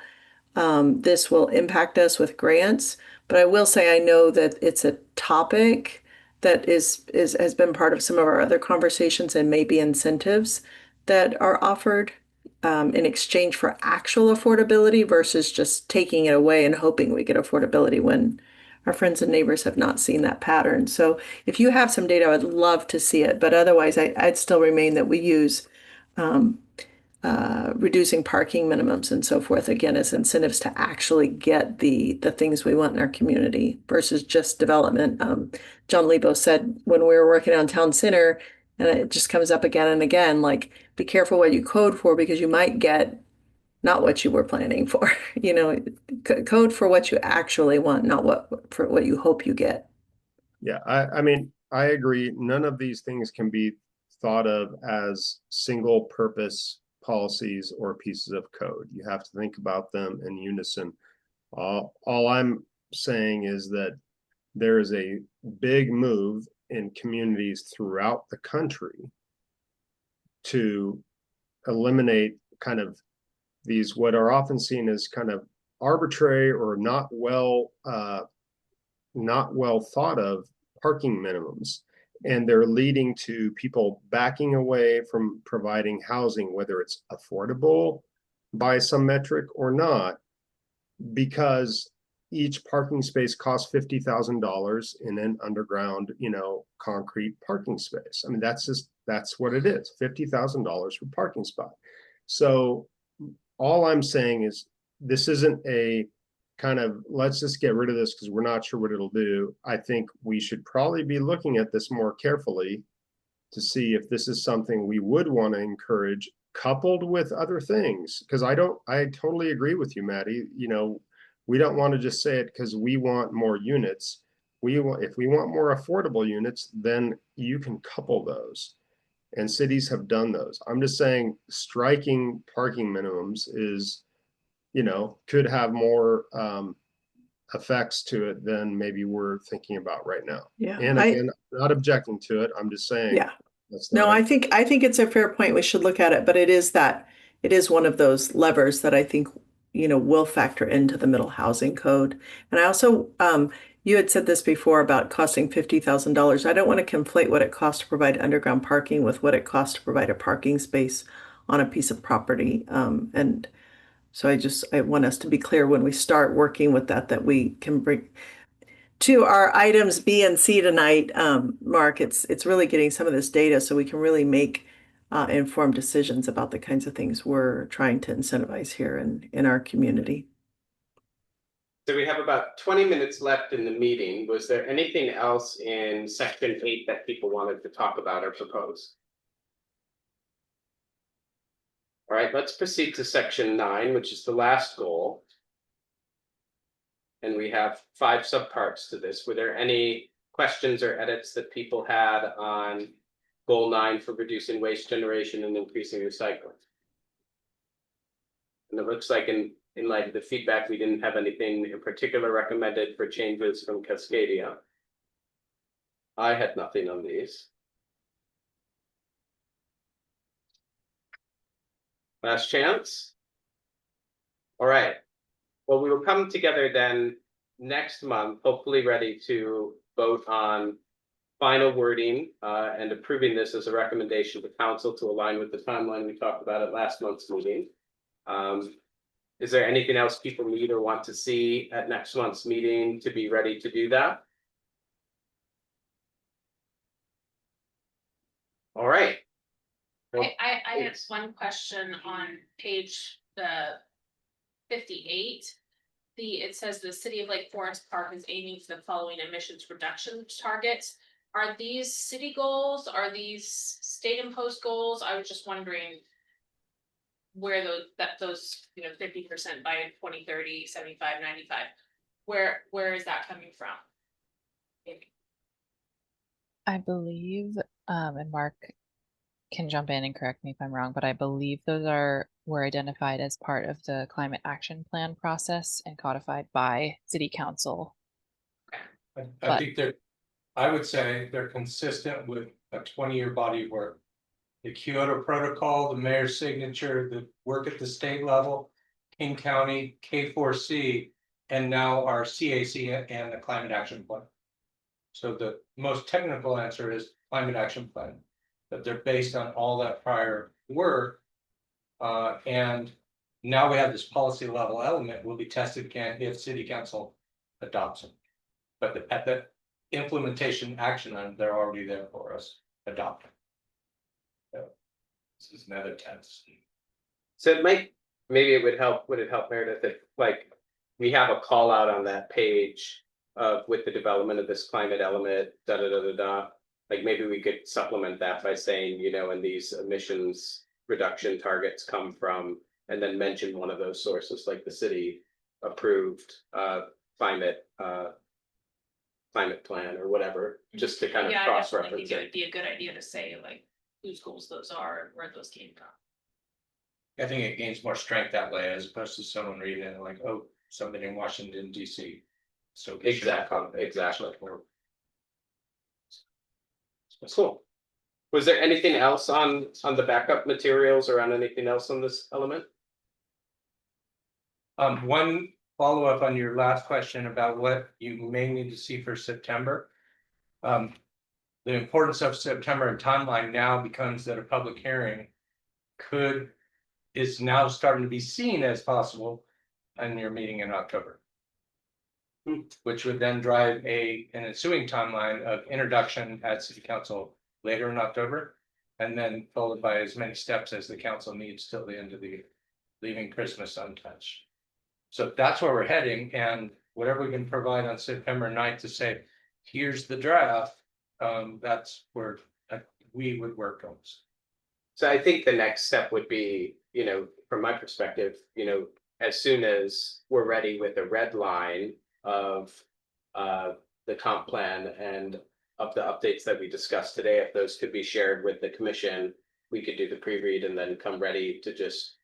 this will impact us with grants, but I will say I know that it's a topic that has been part of some of our other conversations and maybe incentives that are offered in exchange for actual affordability versus just taking it away and hoping we get affordability when our friends and neighbors have not seen that pattern. So if you have some data, I would love to see it, but otherwise I'd still remain that we use reducing parking minimums and so forth, again, as incentives to actually get the things we want in our community versus just development. John Lebo said when we were working on town center, and it just comes up again and again, like, be careful what you code for because you might get not what you were planning for. You know, code for what you actually want, not for what you hope you get. Yeah, I mean, I agree. None of these things can be thought of as single purpose policies or pieces of code. You have to think about them in unison. All I'm saying is that there is a big move in communities throughout the country to eliminate kind of these what are often seen as kind of arbitrary or not well thought of parking minimums, and they're leading to people backing away from providing housing, whether it's affordable by some metric or not, because each parking space costs $50,000 in an underground, concrete parking space. I mean, that's what it is, $50,000 for parking spot. So all I'm saying is this isn't a kind of let's just get rid of this because we're not sure what it'll do. I think we should probably be looking at this more carefully to see if this is something we would want to encourage coupled with other things. Because I totally agree with you, Maddie. We don't want to just say it because we want more units. If we want more affordable units, then you can couple those. And cities have done those. I'm just saying striking parking minimums is, could have more effects to it than maybe we're thinking about right now. Yeah. And again, not objecting to it. I'm just saying. Yeah. No, I think it's a fair point. We should look at it, but it is one of those levers that I think, will factor into the middle housing code. And I also, you had said this before about costing $50,000. I don't want to conflate what it costs to provide underground parking with what it costs to provide a parking space on a piece of property. And so I want us to be clear when we start working with that we can bring to our items B and C tonight, Mark. It's really getting some of this data so we can really make informed decisions about the kinds of things we're trying to incentivize here in our community. So we have about 20 minutes left in the meeting. Was there anything else in section 8 that people wanted to talk about or propose? All right, let's proceed to section 9, which is the last goal. And we have 5 subparts to this. Were there any questions or edits that people had on goal 9 for reducing waste generation and increasing recycling? And it looks like in light of the feedback, we didn't have anything in particular recommended for changes from Cascadia. I had nothing on these. Last chance. All right. Well, we will come together then next month, hopefully ready to vote on final wording and approving this as a recommendation to council to align with the timeline we talked about at last month's meeting. Is there anything else people need or want to see at next month's meeting to be ready to do that? All right. I have one question on page 58. It says the city of Lake Forest Park is aiming for the following emissions reduction targets. Are these city goals? Are these state imposed goals? I was just wondering where those, 50% by 2030, 75, 95, where is that coming from? Maybe. I believe, and Mark can jump in and correct me if I'm wrong, but I believe those were identified as part of the climate action plan process and codified by city council. I But- think I would say they're consistent with a 20-year body of work. The Kyoto Protocol, the mayor's signature, the work at the state level, King County, K4C, and now our CAC and the Climate Action Plan. So the most technical answer is Climate Action Plan, but they're based on all that prior work. And now we have this policy level element will be tested again if city council adopts them. But at the implementation action, they're already there for us, adopted. So this is another test. So it might, maybe it would help Meredith, if like, we have a call out on that page of with the development of this climate element, da da da da da. Like maybe we could supplement that by saying, and these emissions reduction targets come from, and then mention one of those sources, like the city approved climate plan or whatever, just to kind of Yeah, I cross definitely reference think it it. would be a good idea to say like whose goals those are and where those came from. I think it gains more strength that way as opposed to someone reading it like, oh, somebody in Washington DC. So exactly. Cool. Was there anything else on the backup materials or on anything else on this element? One follow-up on your last question about what you may need to see for September. The importance of September and timeline now becomes that a public hearing is now starting to be seen as possible in your meeting in October. Which would then drive an ensuing timeline of introduction at city council later in October. And then followed by as many steps as the council needs till the end of the year, leaving Christmas untouched. So that's where we're heading, and whatever we can provide on September 9th to say, here's the draft, that's where we would work on. So I think the next step would be, from my perspective, as soon as we're ready with a red line of the comp plan and of the updates that we discussed today, if those could be shared with the commission, we could do the pre-read and then come ready to just,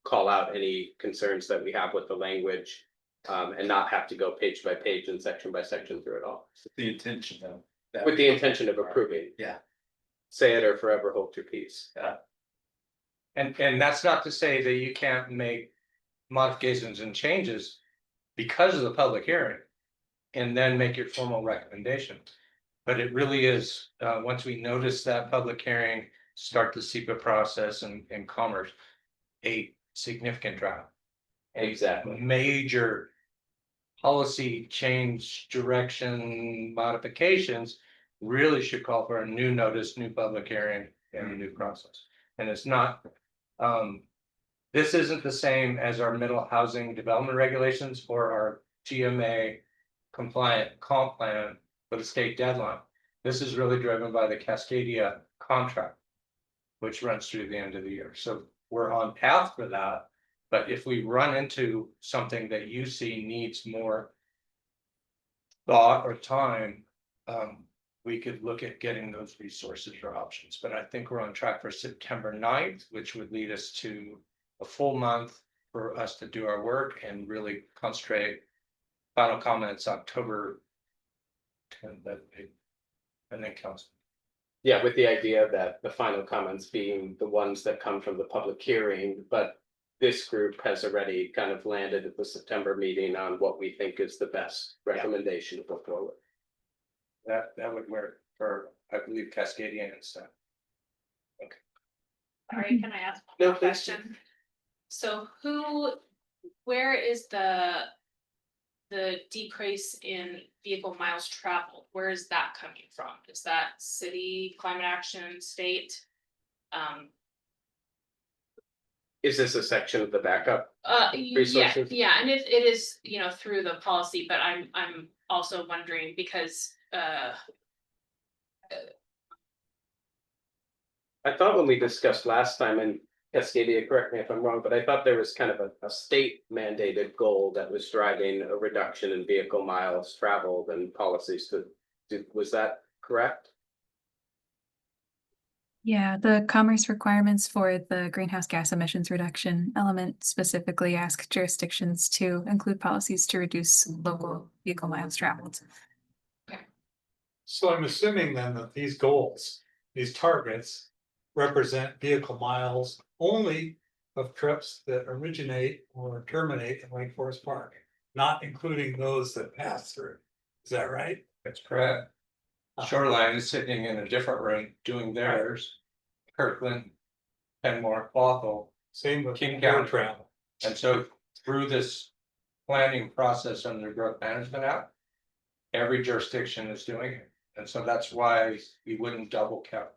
call out any concerns that we have with the language, and not have to go page by page and section by section through it all. The intention of. With the intention of approving. Yeah. Say it or forever hold your peace. Yeah. And that's not to say that you can't make modifications and changes because of the public hearing and then make your formal recommendation. But it really is, once we notice that public hearing, start the SEPA process and commerce, a significant draft. Exactly. Major policy change, direction, modifications really should call for a new notice, new public hearing, and a new process. And it's not, this isn't the same as our middle housing development regulations or our GMA compliant comp plan for the state deadline. This is really driven by the Cascadia contract, which runs through the end of the year. So we're on path for that. But if we run into something that you see needs more thought or time, we could look at getting those resources or options. But I think we're on track for September 9th, which would lead us to a full month for us to do our work and really concentrate. Final comments October 10th, and then council. Yeah, with the idea that the final comments being the ones that come from the public hearing, but this group has already kind of landed at the September meeting on what we think is the best recommendation to put forward. That would work for, I believe, Cascadia and stuff. Okay. All right, can I ask No, one more please. question? So where is the decrease in vehicle miles traveled? Where is that coming from? Is that city, climate action, state? Is this a section of the backup? Yeah, Resources? yeah, and it is, through the policy, but I'm also wondering because I thought when we discussed last time, and Cascadia, correct me if I'm wrong, but I thought there was kind of a state mandated goal that was driving a reduction in vehicle miles traveled and policies was that correct? Yeah, the commerce requirements for the greenhouse gas emissions reduction element specifically ask jurisdictions to include policies to reduce local vehicle miles traveled. So I'm assuming then that these goals, these targets. Represent vehicle miles only of trips that originate or terminate in Lake Forest Park. Not including those that pass through. Is that right? That's correct. Shoreline is sitting in a different room doing theirs. Kirkland, Kenmore, Bothell, Same with King air County. travel. And so through this planning process under the Growth Management Act, every jurisdiction is doing it. And so that's why we wouldn't double count.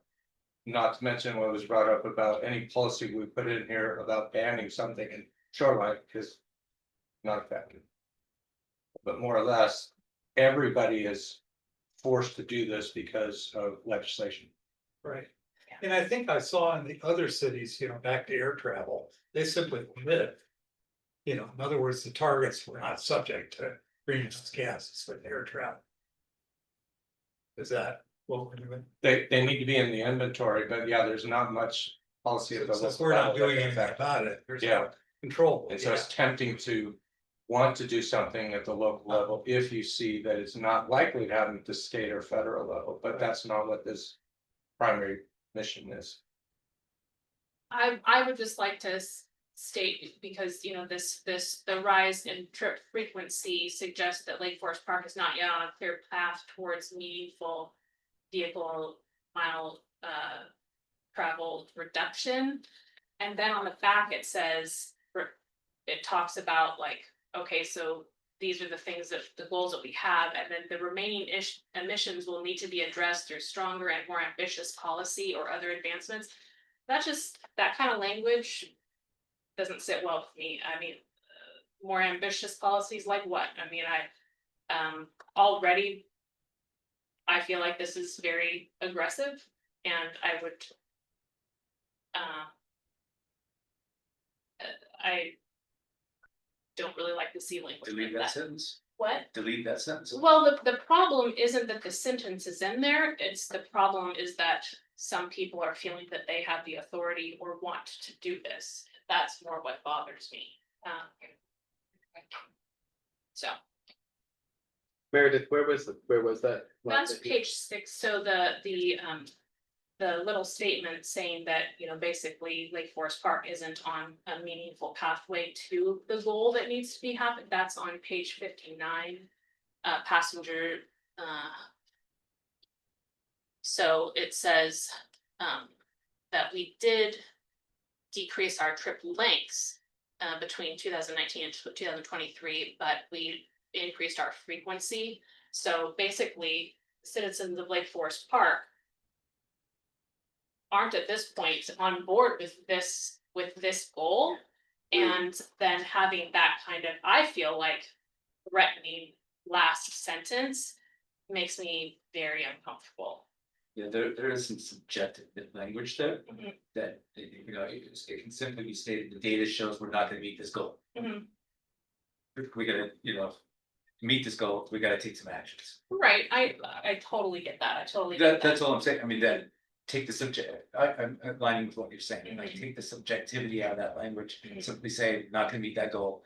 Not to mention what was brought up about any policy we put in here about banning something in shoreline, because not effective. But more or less, everybody is forced to do this because of legislation. Right. And I think I saw in the other cities, back to air travel, they simply limit. In other words, the targets were not subject to greenhouse gases with air travel. Is that what we're doing? They need to be in the inventory, but yeah, there's not much policy at the Since local we're not level doing that anything affects. about it, there's Yeah. no control. And so it's tempting to want to do something at the local level if you see that it's not likely to happen at the state or federal level, but that's not what this primary mission is. I would just like to state, because the rise in trip frequency suggests that Lake Forest Park is not yet on a clear path towards meaningful vehicle mile travel reduction. And then on the back it says, it talks about like, okay, so these are the things that the goals that we have, and then the remaining emissions will need to be addressed through stronger and more ambitious policy or other advancements. That's just, that kind of language doesn't sit well with me. I mean, more ambitious policies like what? I mean, already I feel like this is very aggressive, and I would I don't really like the C language. Delete like that sentence. What? Delete that sentence. Well, the problem isn't that the sentence is in there, it's the problem is that some people are feeling that they have the authority or want to do this. That's more what bothers me. So Meredith, where was that? that's page 6, so the little statement saying that, basically Lake Forest Park isn't on a meaningful pathway to the goal that needs to be happened, that's on page 59. Passenger, so it says that we did decrease our trip lengths between 2019 and 2023, but we increased our frequency. So basically, citizens of Lake Forest Park aren't at this point on board with this goal, and then having that kind of, I feel like, threatening last sentence makes me very uncomfortable. Yeah, there is some subjective language there Mhm. that, it can simply be stated, the data shows we're not gonna meet this goal. Mhm. We gotta, to meet this goal, we gotta take some actions. Right, I totally get that, I totally get that. That's all I'm saying, I mean, that, take the subject, I'm aligning with what you're saying, like, take the subjectivity out of that language, and simply say, not gonna meet that goal.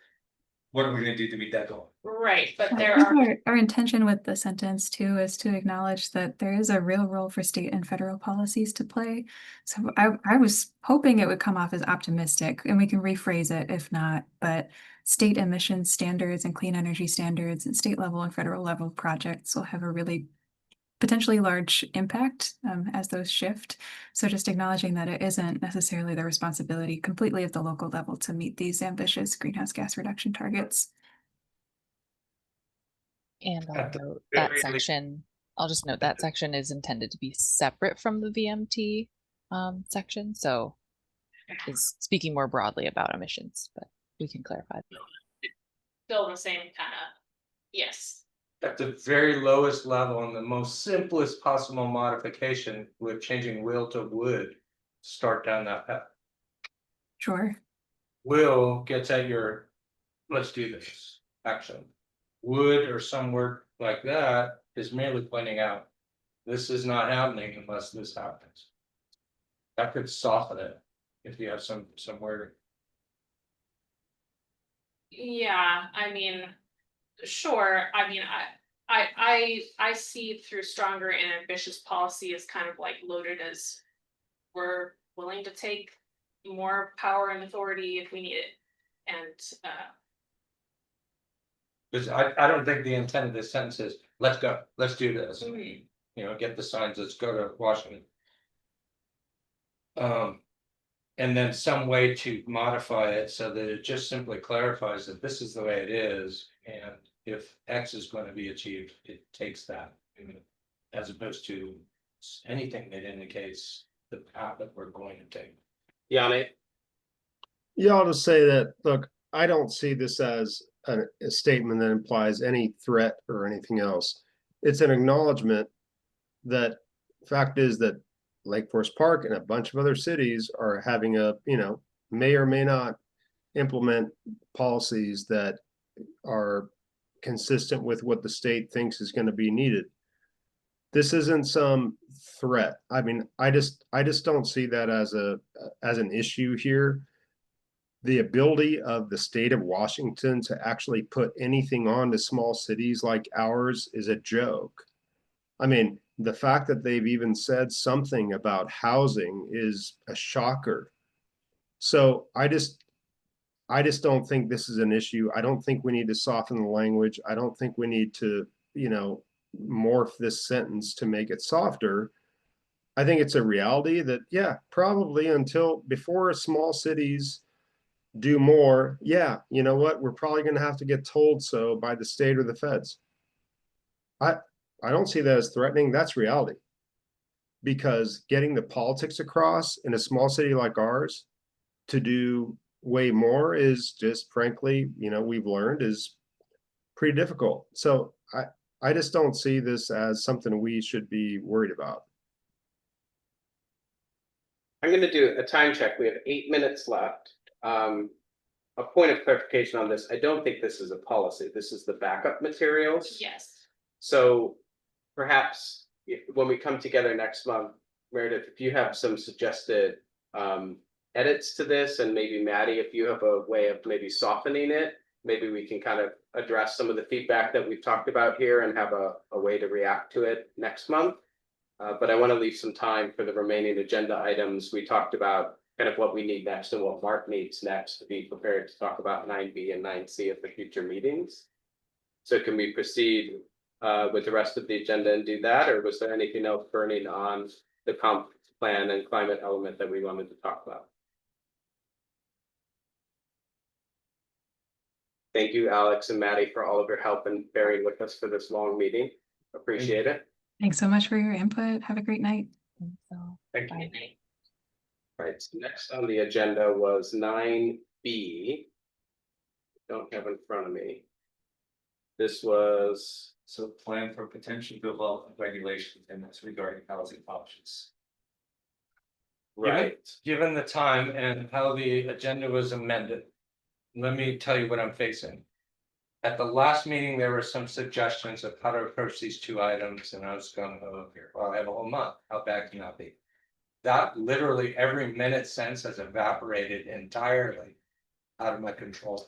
What are we gonna do to meet that goal? Right, but I there think are, our intention with the sentence too is to acknowledge that there is a real role for state and federal policies to play. So I was hoping it would come off as optimistic, and we can rephrase it if not, but state emissions standards and clean energy standards and state level and federal level projects will have a really potentially large impact as those shift. So just acknowledging that it isn't necessarily the responsibility completely of the local level to meet these ambitious greenhouse gas reduction targets. And At the I'll just note that section is intended to be separate from the VMT section, so is speaking more broadly about emissions, but we can clarify. still the same kind of, yes. At the very lowest level and the most simplest possible modification with changing will to would, start down that path. Sure. Will gets at your, let's do this, action. Would or some word like that is merely pointing out, this is not happening unless this happens. That could soften it if you have some word. Yeah, I mean, sure, I mean, I see through stronger and ambitious policy as kind of like loaded as we're willing to take more power and authority if we need it. And Because I don't think the intent of this sentence is, let's go, let's do this. You know, get the signs, let's go to Washington. And then some way to modify it so that it just simply clarifies that this is the way it is, and if X is going to be achieved, it takes that. As opposed to anything that indicates the path that we're going to take. Yanni, Yeah, I'll just say that, look, I don't see this as a statement that implies any threat or anything else. It's an acknowledgement that fact is that Lake Forest Park and a bunch of other cities are having may or may not implement policies that are consistent with what the state thinks is going to be needed. This isn't some threat. I mean, I just don't see that as an issue here. The ability of the state of Washington to actually put anything on to small cities like ours is a joke. I mean, the fact that they've even said something about housing is a shocker. So I just don't think this is an issue. I don't think we need to soften the language. I don't think we need to, morph this sentence to make it softer. I think it's a reality that, yeah, probably before small cities do more, yeah, you know what, we're probably going to have to get told so by the state or the feds. I don't see that as threatening. That's reality. Because getting the politics across in a small city like ours to do way more is just, frankly, we've learned is pretty difficult. So I just don't see this as something we should be worried about. I'm going to do a time check. We have 8 minutes left. A point of clarification on this. I don't think this is a policy. This is the backup materials. yes, So perhaps when we come together next month, Meredith, if you have some suggested edits to this, and maybe Maddie, if you have a way of maybe softening it, maybe we can kind of address some of the feedback that we've talked about here and have a way to react to it next month. But I want to leave some time for the remaining agenda items. We talked about kind of what we need next and what Mark needs next to be prepared to talk about 9B and 9C at the future meetings. So can we proceed with the rest of the agenda and do that? Or was there anything else burning on the comp plan and climate element that we wanted to talk about? Thank you, Alex and Maddie, for all of your help and bearing with us for this long meeting. Appreciate it. Thanks so much for your input. Have a great night. So, Thank you. bye. Right, so next on the agenda was 9B. Don't have in front of me. This was, So plan for potential development regulations and that's regarding housing options. right, Given the time and how the agenda was amended, let me tell you what I'm facing. At the last meeting, there were some suggestions of how to approach these two items, and I was going, oh, here, well, I have a whole month. How bad can that be? That literally every minute since has evaporated entirely out of my control.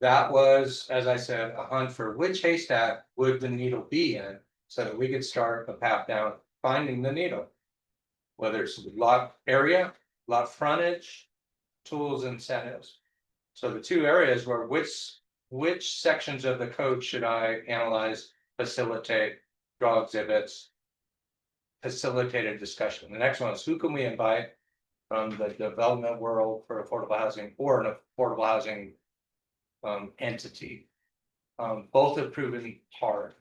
That was, as I said, a hunt for which haystack would the needle be in so that we could start a path down finding the needle. Whether it's lot area, lot frontage, tools, incentives. So the two areas were which sections of the code should I analyze, facilitate, draw exhibits, facilitate a discussion. The next one is who can we invite from the development world for affordable housing or an affordable housing entity. Both have proven hard.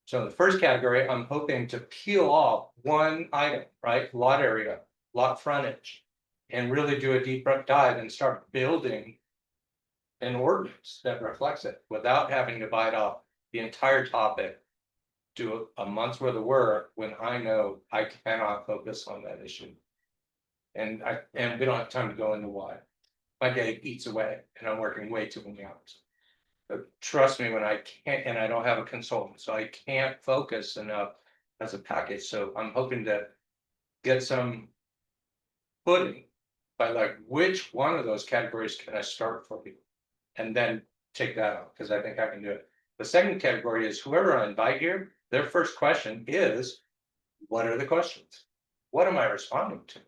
So the first category, I'm hoping to peel off one item, right? Lot area, lot frontage, and really do a deep dive and start building an ordinance that reflects it without having to bite off the entire topic, do a month's worth of work when I know I cannot focus on that issue. And we don't have time to go into why. My day eats away and I'm working way too many hours. But trust me, when I can't, and I don't have a consultant, so I can't focus enough as a package, so I'm hoping to get some footing by like, which one of those categories can I start for people? And then take that out, because I think I can do it. The second category is whoever I invite here, their first question is, what are the questions? What am I responding to?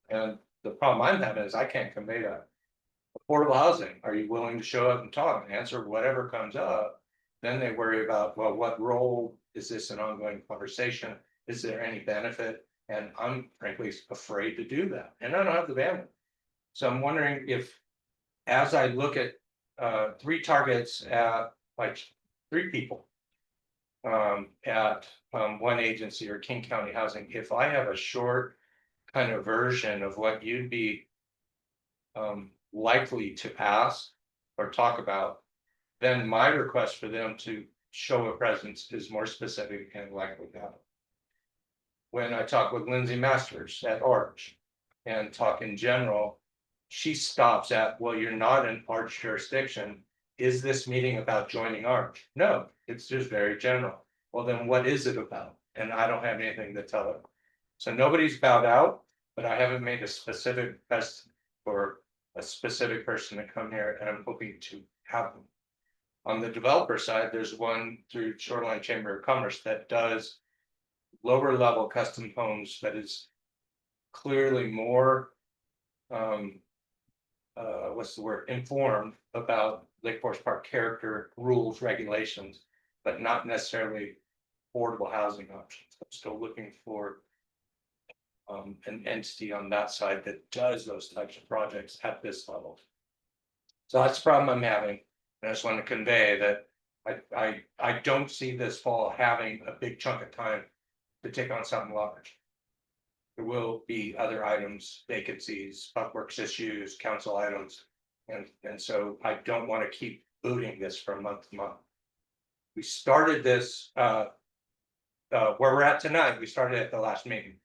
And the problem I'm having is I can't convey that. Affordable housing, are you willing to show up and talk and answer whatever comes up? Then they worry about, well, what role is this an ongoing conversation? Is there any benefit? And I'm frankly afraid to do that, and I don't have the bandwidth. So I'm wondering if, as I look at 3 targets at like 3 people at one agency or King County Housing, if I have a short kind of version of what you'd be likely to ask or talk about, then my request for them to show a presence is more specific and likely to happen. When I talk with Lindsay Masters at Arch and talk in general, she stops at, well, you're not in Arch jurisdiction. Is this meeting about joining Arch? No, it's just very general. Well, then what is it about? And I don't have anything to tell her. So nobody's bowed out, but I haven't made a specific request for a specific person to come here, and I'm hoping to have them. On the developer side, there's one through Shoreline Chamber of Commerce that does lower level custom homes that is clearly more what's the word, informed about Lake Forest Park character, rules, regulations, but not necessarily affordable housing options. I'm still looking for an entity on that side that does those types of projects at this level. So that's the problem I'm having. And I just want to convey that I don't see this fall having a big chunk of time to take on something large. There will be other items, vacancies, public works issues, council items. And so I don't want to keep booting this from month to month. We started this where we're at tonight, we started at the last meeting.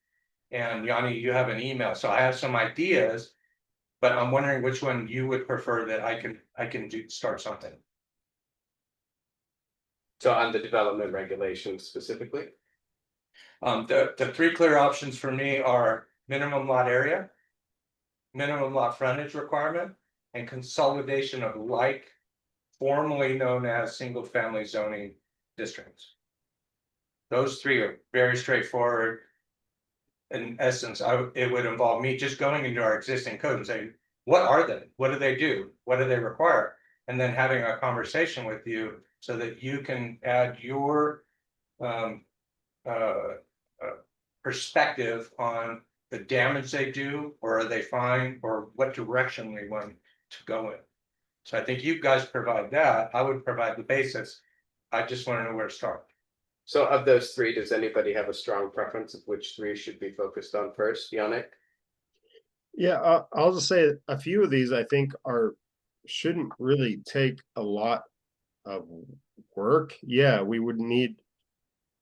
And Yanni, you have an email, so I have some ideas, but I'm wondering which one you would prefer that I can start something. So on the development regulations specifically? The 3 clear options for me are minimum lot area, minimum lot frontage requirement, and consolidation of like formerly known as single family zoning districts. Those 3 are very straightforward. In essence, it would involve me just going into our existing code and saying, what are they? What do they do? What do they require? And then having a conversation with you so that you can add your perspective on the damage they do, or are they fine, or what direction we want to go in. So I think you guys provide that. I would provide the basis. I just want to know where to start. So of those 3, does anybody have a strong preference of which 3 should be focused on first, Yannick? Yeah, I'll just say a few of these I think shouldn't really take a lot of work. Yeah, we would need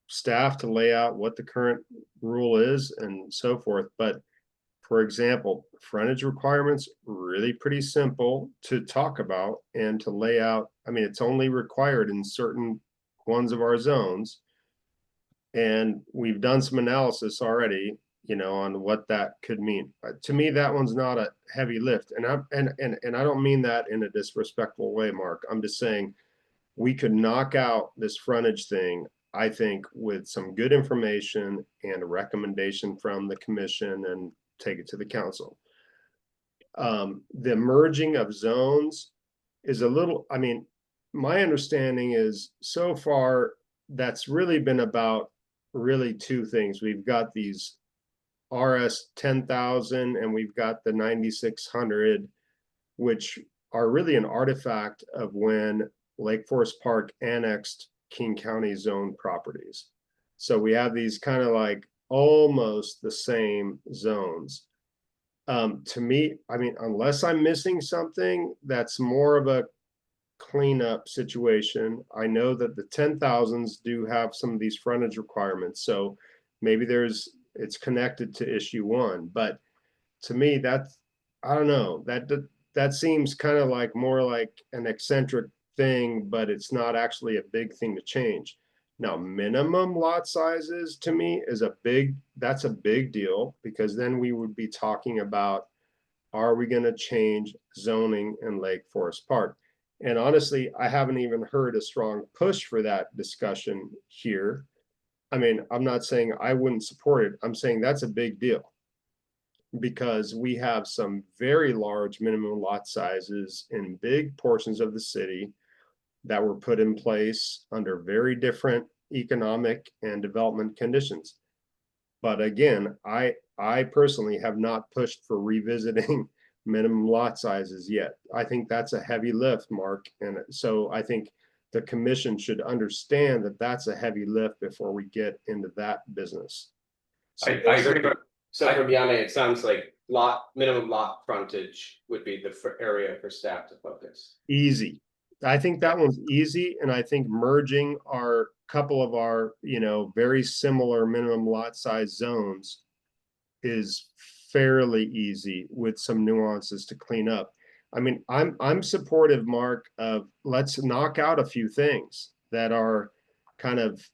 staff to lay out what the current rule is and so forth. But for example, frontage requirements, really pretty simple to talk about and to lay out. I mean, it's only required in certain ones of our zones. And we've done some analysis already, on what that could mean. To me, that one's not a heavy lift. And I don't mean that in a disrespectful way, Mark. I'm just saying we could knock out this frontage thing, I think, with some good information and a recommendation from the commission and take it to the council. The merging of zones is a little, I mean, my understanding is so far that's really been about really 2 things. We've got these RS 10,000 and we've got the 9,600, which are really an artifact of when Lake Forest Park annexed King County zone properties. So we have these kind of like almost the same zones. To me, I mean, unless I'm missing something, that's more of a cleanup situation. I know that the 10,000s do have some of these frontage requirements. So maybe it's connected to issue 1, but to me, that's, I don't know, that seems kind of like more like an eccentric thing, but it's not actually a big thing to change. Now, minimum lot sizes to me is that's a big deal, because then we would be talking about, are we gonna change zoning in Lake Forest Park? And honestly, I haven't even heard a strong push for that discussion here. I mean, I'm not saying I wouldn't support it. I'm saying that's a big deal, because we have some very large minimum lot sizes in big portions of the city that were put in place under very different economic and development conditions. But again, I personally have not pushed for revisiting minimum lot sizes yet. I think that's a heavy lift, Mark. And so I think the commission should understand that that's a heavy lift before we get into that business. I agree. So from Yanni, it sounds like minimum lot frontage would be the area for staff to focus. Easy. I think that one's easy, and I think merging our couple of our, very similar minimum lot size zones is fairly easy with some nuances to clean up. I mean, I'm supportive, Mark, of let's knock out a few things that are kind of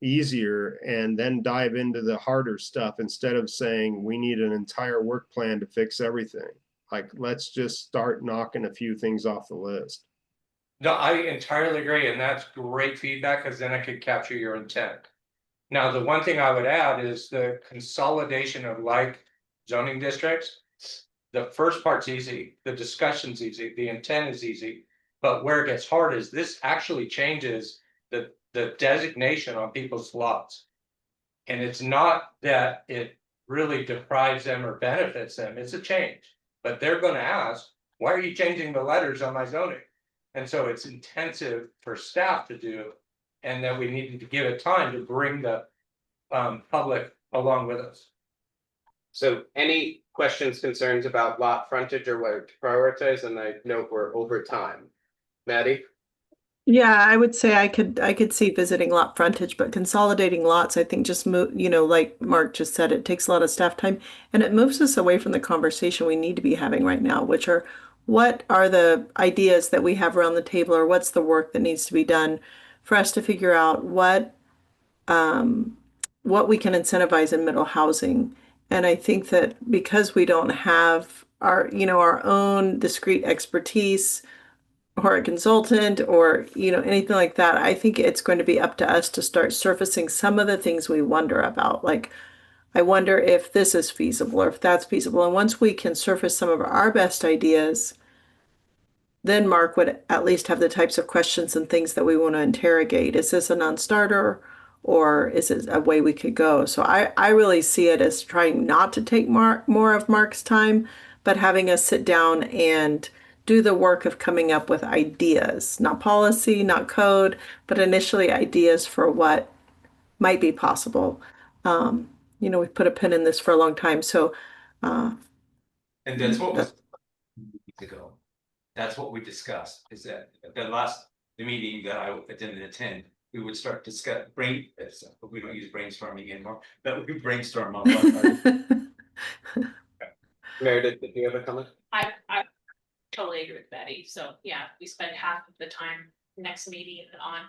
easier and then dive into the harder stuff, instead of saying we need an entire work plan to fix everything. Like, let's just start knocking a few things off the list. No, I entirely agree, and that's great feedback, because then I could capture your intent. Now, the one thing I would add is the consolidation of like zoning districts. The first part's easy, the discussion's easy, the intent is easy, but where it gets hard is this actually changes the designation on people's lots. And it's not that it really deprives them or benefits them, it's a change. But they're gonna ask, why are you changing the letters on my zoning? And so it's intensive for staff to do, and that we needed to give it time to bring the public along with us. So any questions, concerns about lot frontage or where to prioritize? And I know we're over time. Maddie? Yeah, I would say I could see visiting lot frontage, but consolidating lots, I think just move, like Mark just said, it takes a lot of staff time, and it moves us away from the conversation we need to be having right now, which are, what are the ideas that we have around the table, or what's the work that needs to be done for us to figure out what we can incentivize in middle housing. And I think that because we don't have our own discrete expertise or a consultant or anything like that, I think it's going to be up to us to start surfacing some of the things we wonder about. Like, I wonder if this is feasible or if that's feasible. And once we can surface some of our best ideas, then Mark would at least have the types of questions and things that we want to interrogate. Is this a non-starter, or is it a way we could go? So I really see it as trying not to take more of Mark's time, but having us sit down and do the work of coming up with ideas, not policy, not code, but initially ideas for what might be possible. We've put a pin in this for a long time, so And that's what was ago. That's what we discussed, is that the meeting that I didn't attend, we would start discuss but we don't use brainstorming anymore, but we brainstorm on what Meredith, did you have a comment? I totally agree with Betty. So yeah, we spend half of the time next meeting on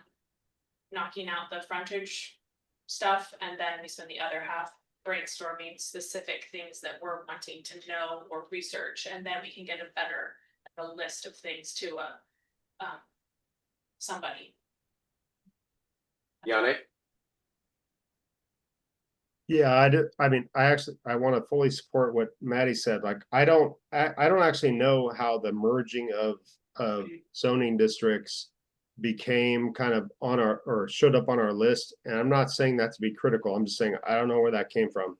knocking out the frontage stuff, and then we spend the other half brainstorming specific things that we're wanting to know or research, and then we can get a list of things to somebody. Yanni? Yeah, I mean, I want to fully support what Maddie said. Like, I don't actually know how the merging of zoning districts became kind of or showed up on our list. And I'm not saying that to be critical. I'm just saying, I don't know where that came from.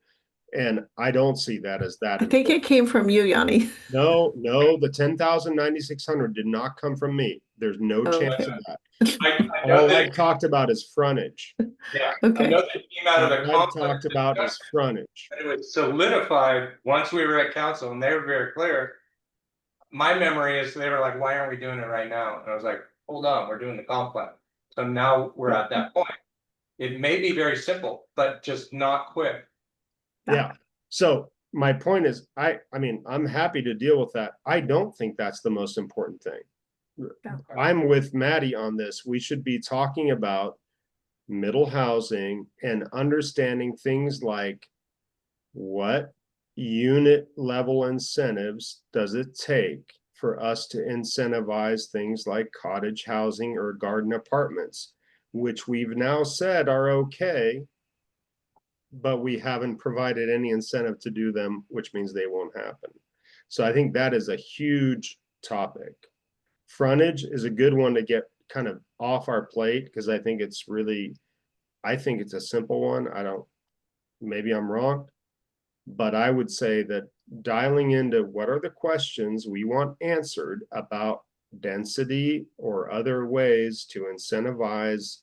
And I don't see that as that. I think it came from you, Yanni. No, the 10,096 did not come from me. There's no chance of that. I know All that, I talked about is frontage. yeah, Okay. I know that came out of What the I conflict talked about is discussion, frontage. but it was solidified once we were at council, and they were very clear. My memory is they were like, why aren't we doing it right now? And I was like, hold on, we're doing the comp plan. So now we're at that point. It may be very simple, but just not quick. Yeah. So my point is, I mean, I'm happy to deal with that. I don't think that's the most important thing. I'm with Maddie on this. We should be talking about middle housing and understanding things like what unit level incentives does it take for us to incentivize things like cottage housing or garden apartments, which we've now said are okay, but we haven't provided any incentive to do them, which means they won't happen. So I think that is a huge topic. Frontage is a good one to get kind of off our plate, because I think it's a simple one. Maybe I'm wrong, but I would say that dialing into what are the questions we want answered about density or other ways to incentivize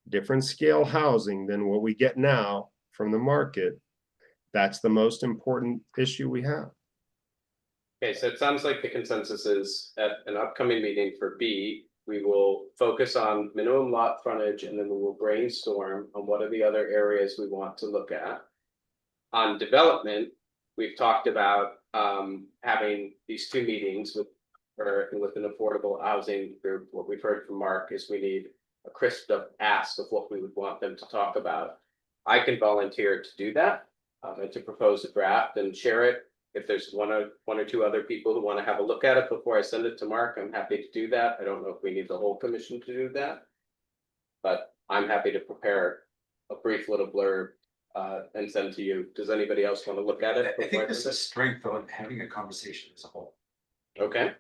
different scale housing than what we get now from the market, that's the most important issue we have. Okay, so it sounds like the consensus is at an upcoming meeting for B, we will focus on minimum lot frontage, and then we will brainstorm on what are the other areas we want to look at. On development, we've talked about having these 2 meetings with an affordable housing group. What we've heard from Mark is we need a crisp ask of what we would want them to talk about. I can volunteer to do that, and to propose a draft and share it. If there's one or two other people who want to have a look at it before I send it to Mark, I'm happy to do that. I don't know if we need the whole commission to do that, but I'm happy to prepare a brief little blurb and send to you. Does anybody else want to look at it? I think there's a strength on having a conversation as a whole. Okay,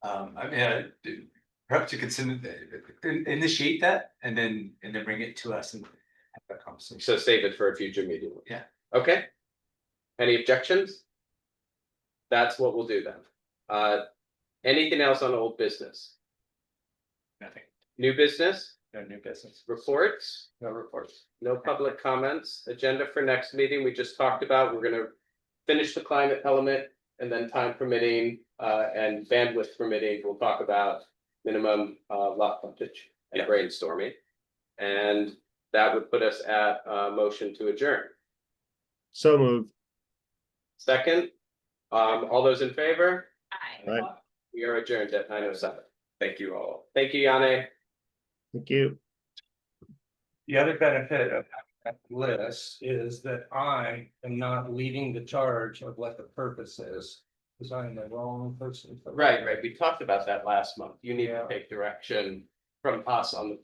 I mean, perhaps you could initiate that and then bring it to us and have that conversation. so save it for a future meeting. Yeah. Okay. Any objections? That's what we'll do then. Anything else on old business? Nothing. New business? No new business. Reports? No reports. No public comments. Agenda for next meeting, we just talked about, we're gonna finish the climate element, and then time permitting, and bandwidth permitting, we'll talk about minimum, lot frontage and brainstorming. And that would put us at a motion to adjourn. So moved. Second, all those in favor? Right. We are adjourned at 9:07. Thank you all. Thank you, Yane. Thank you. The other benefit of that list is that I am not leading the charge of what the purpose is, because I'm the wrong person. Right, we talked about that last month. You need to Yeah. take direction from us on the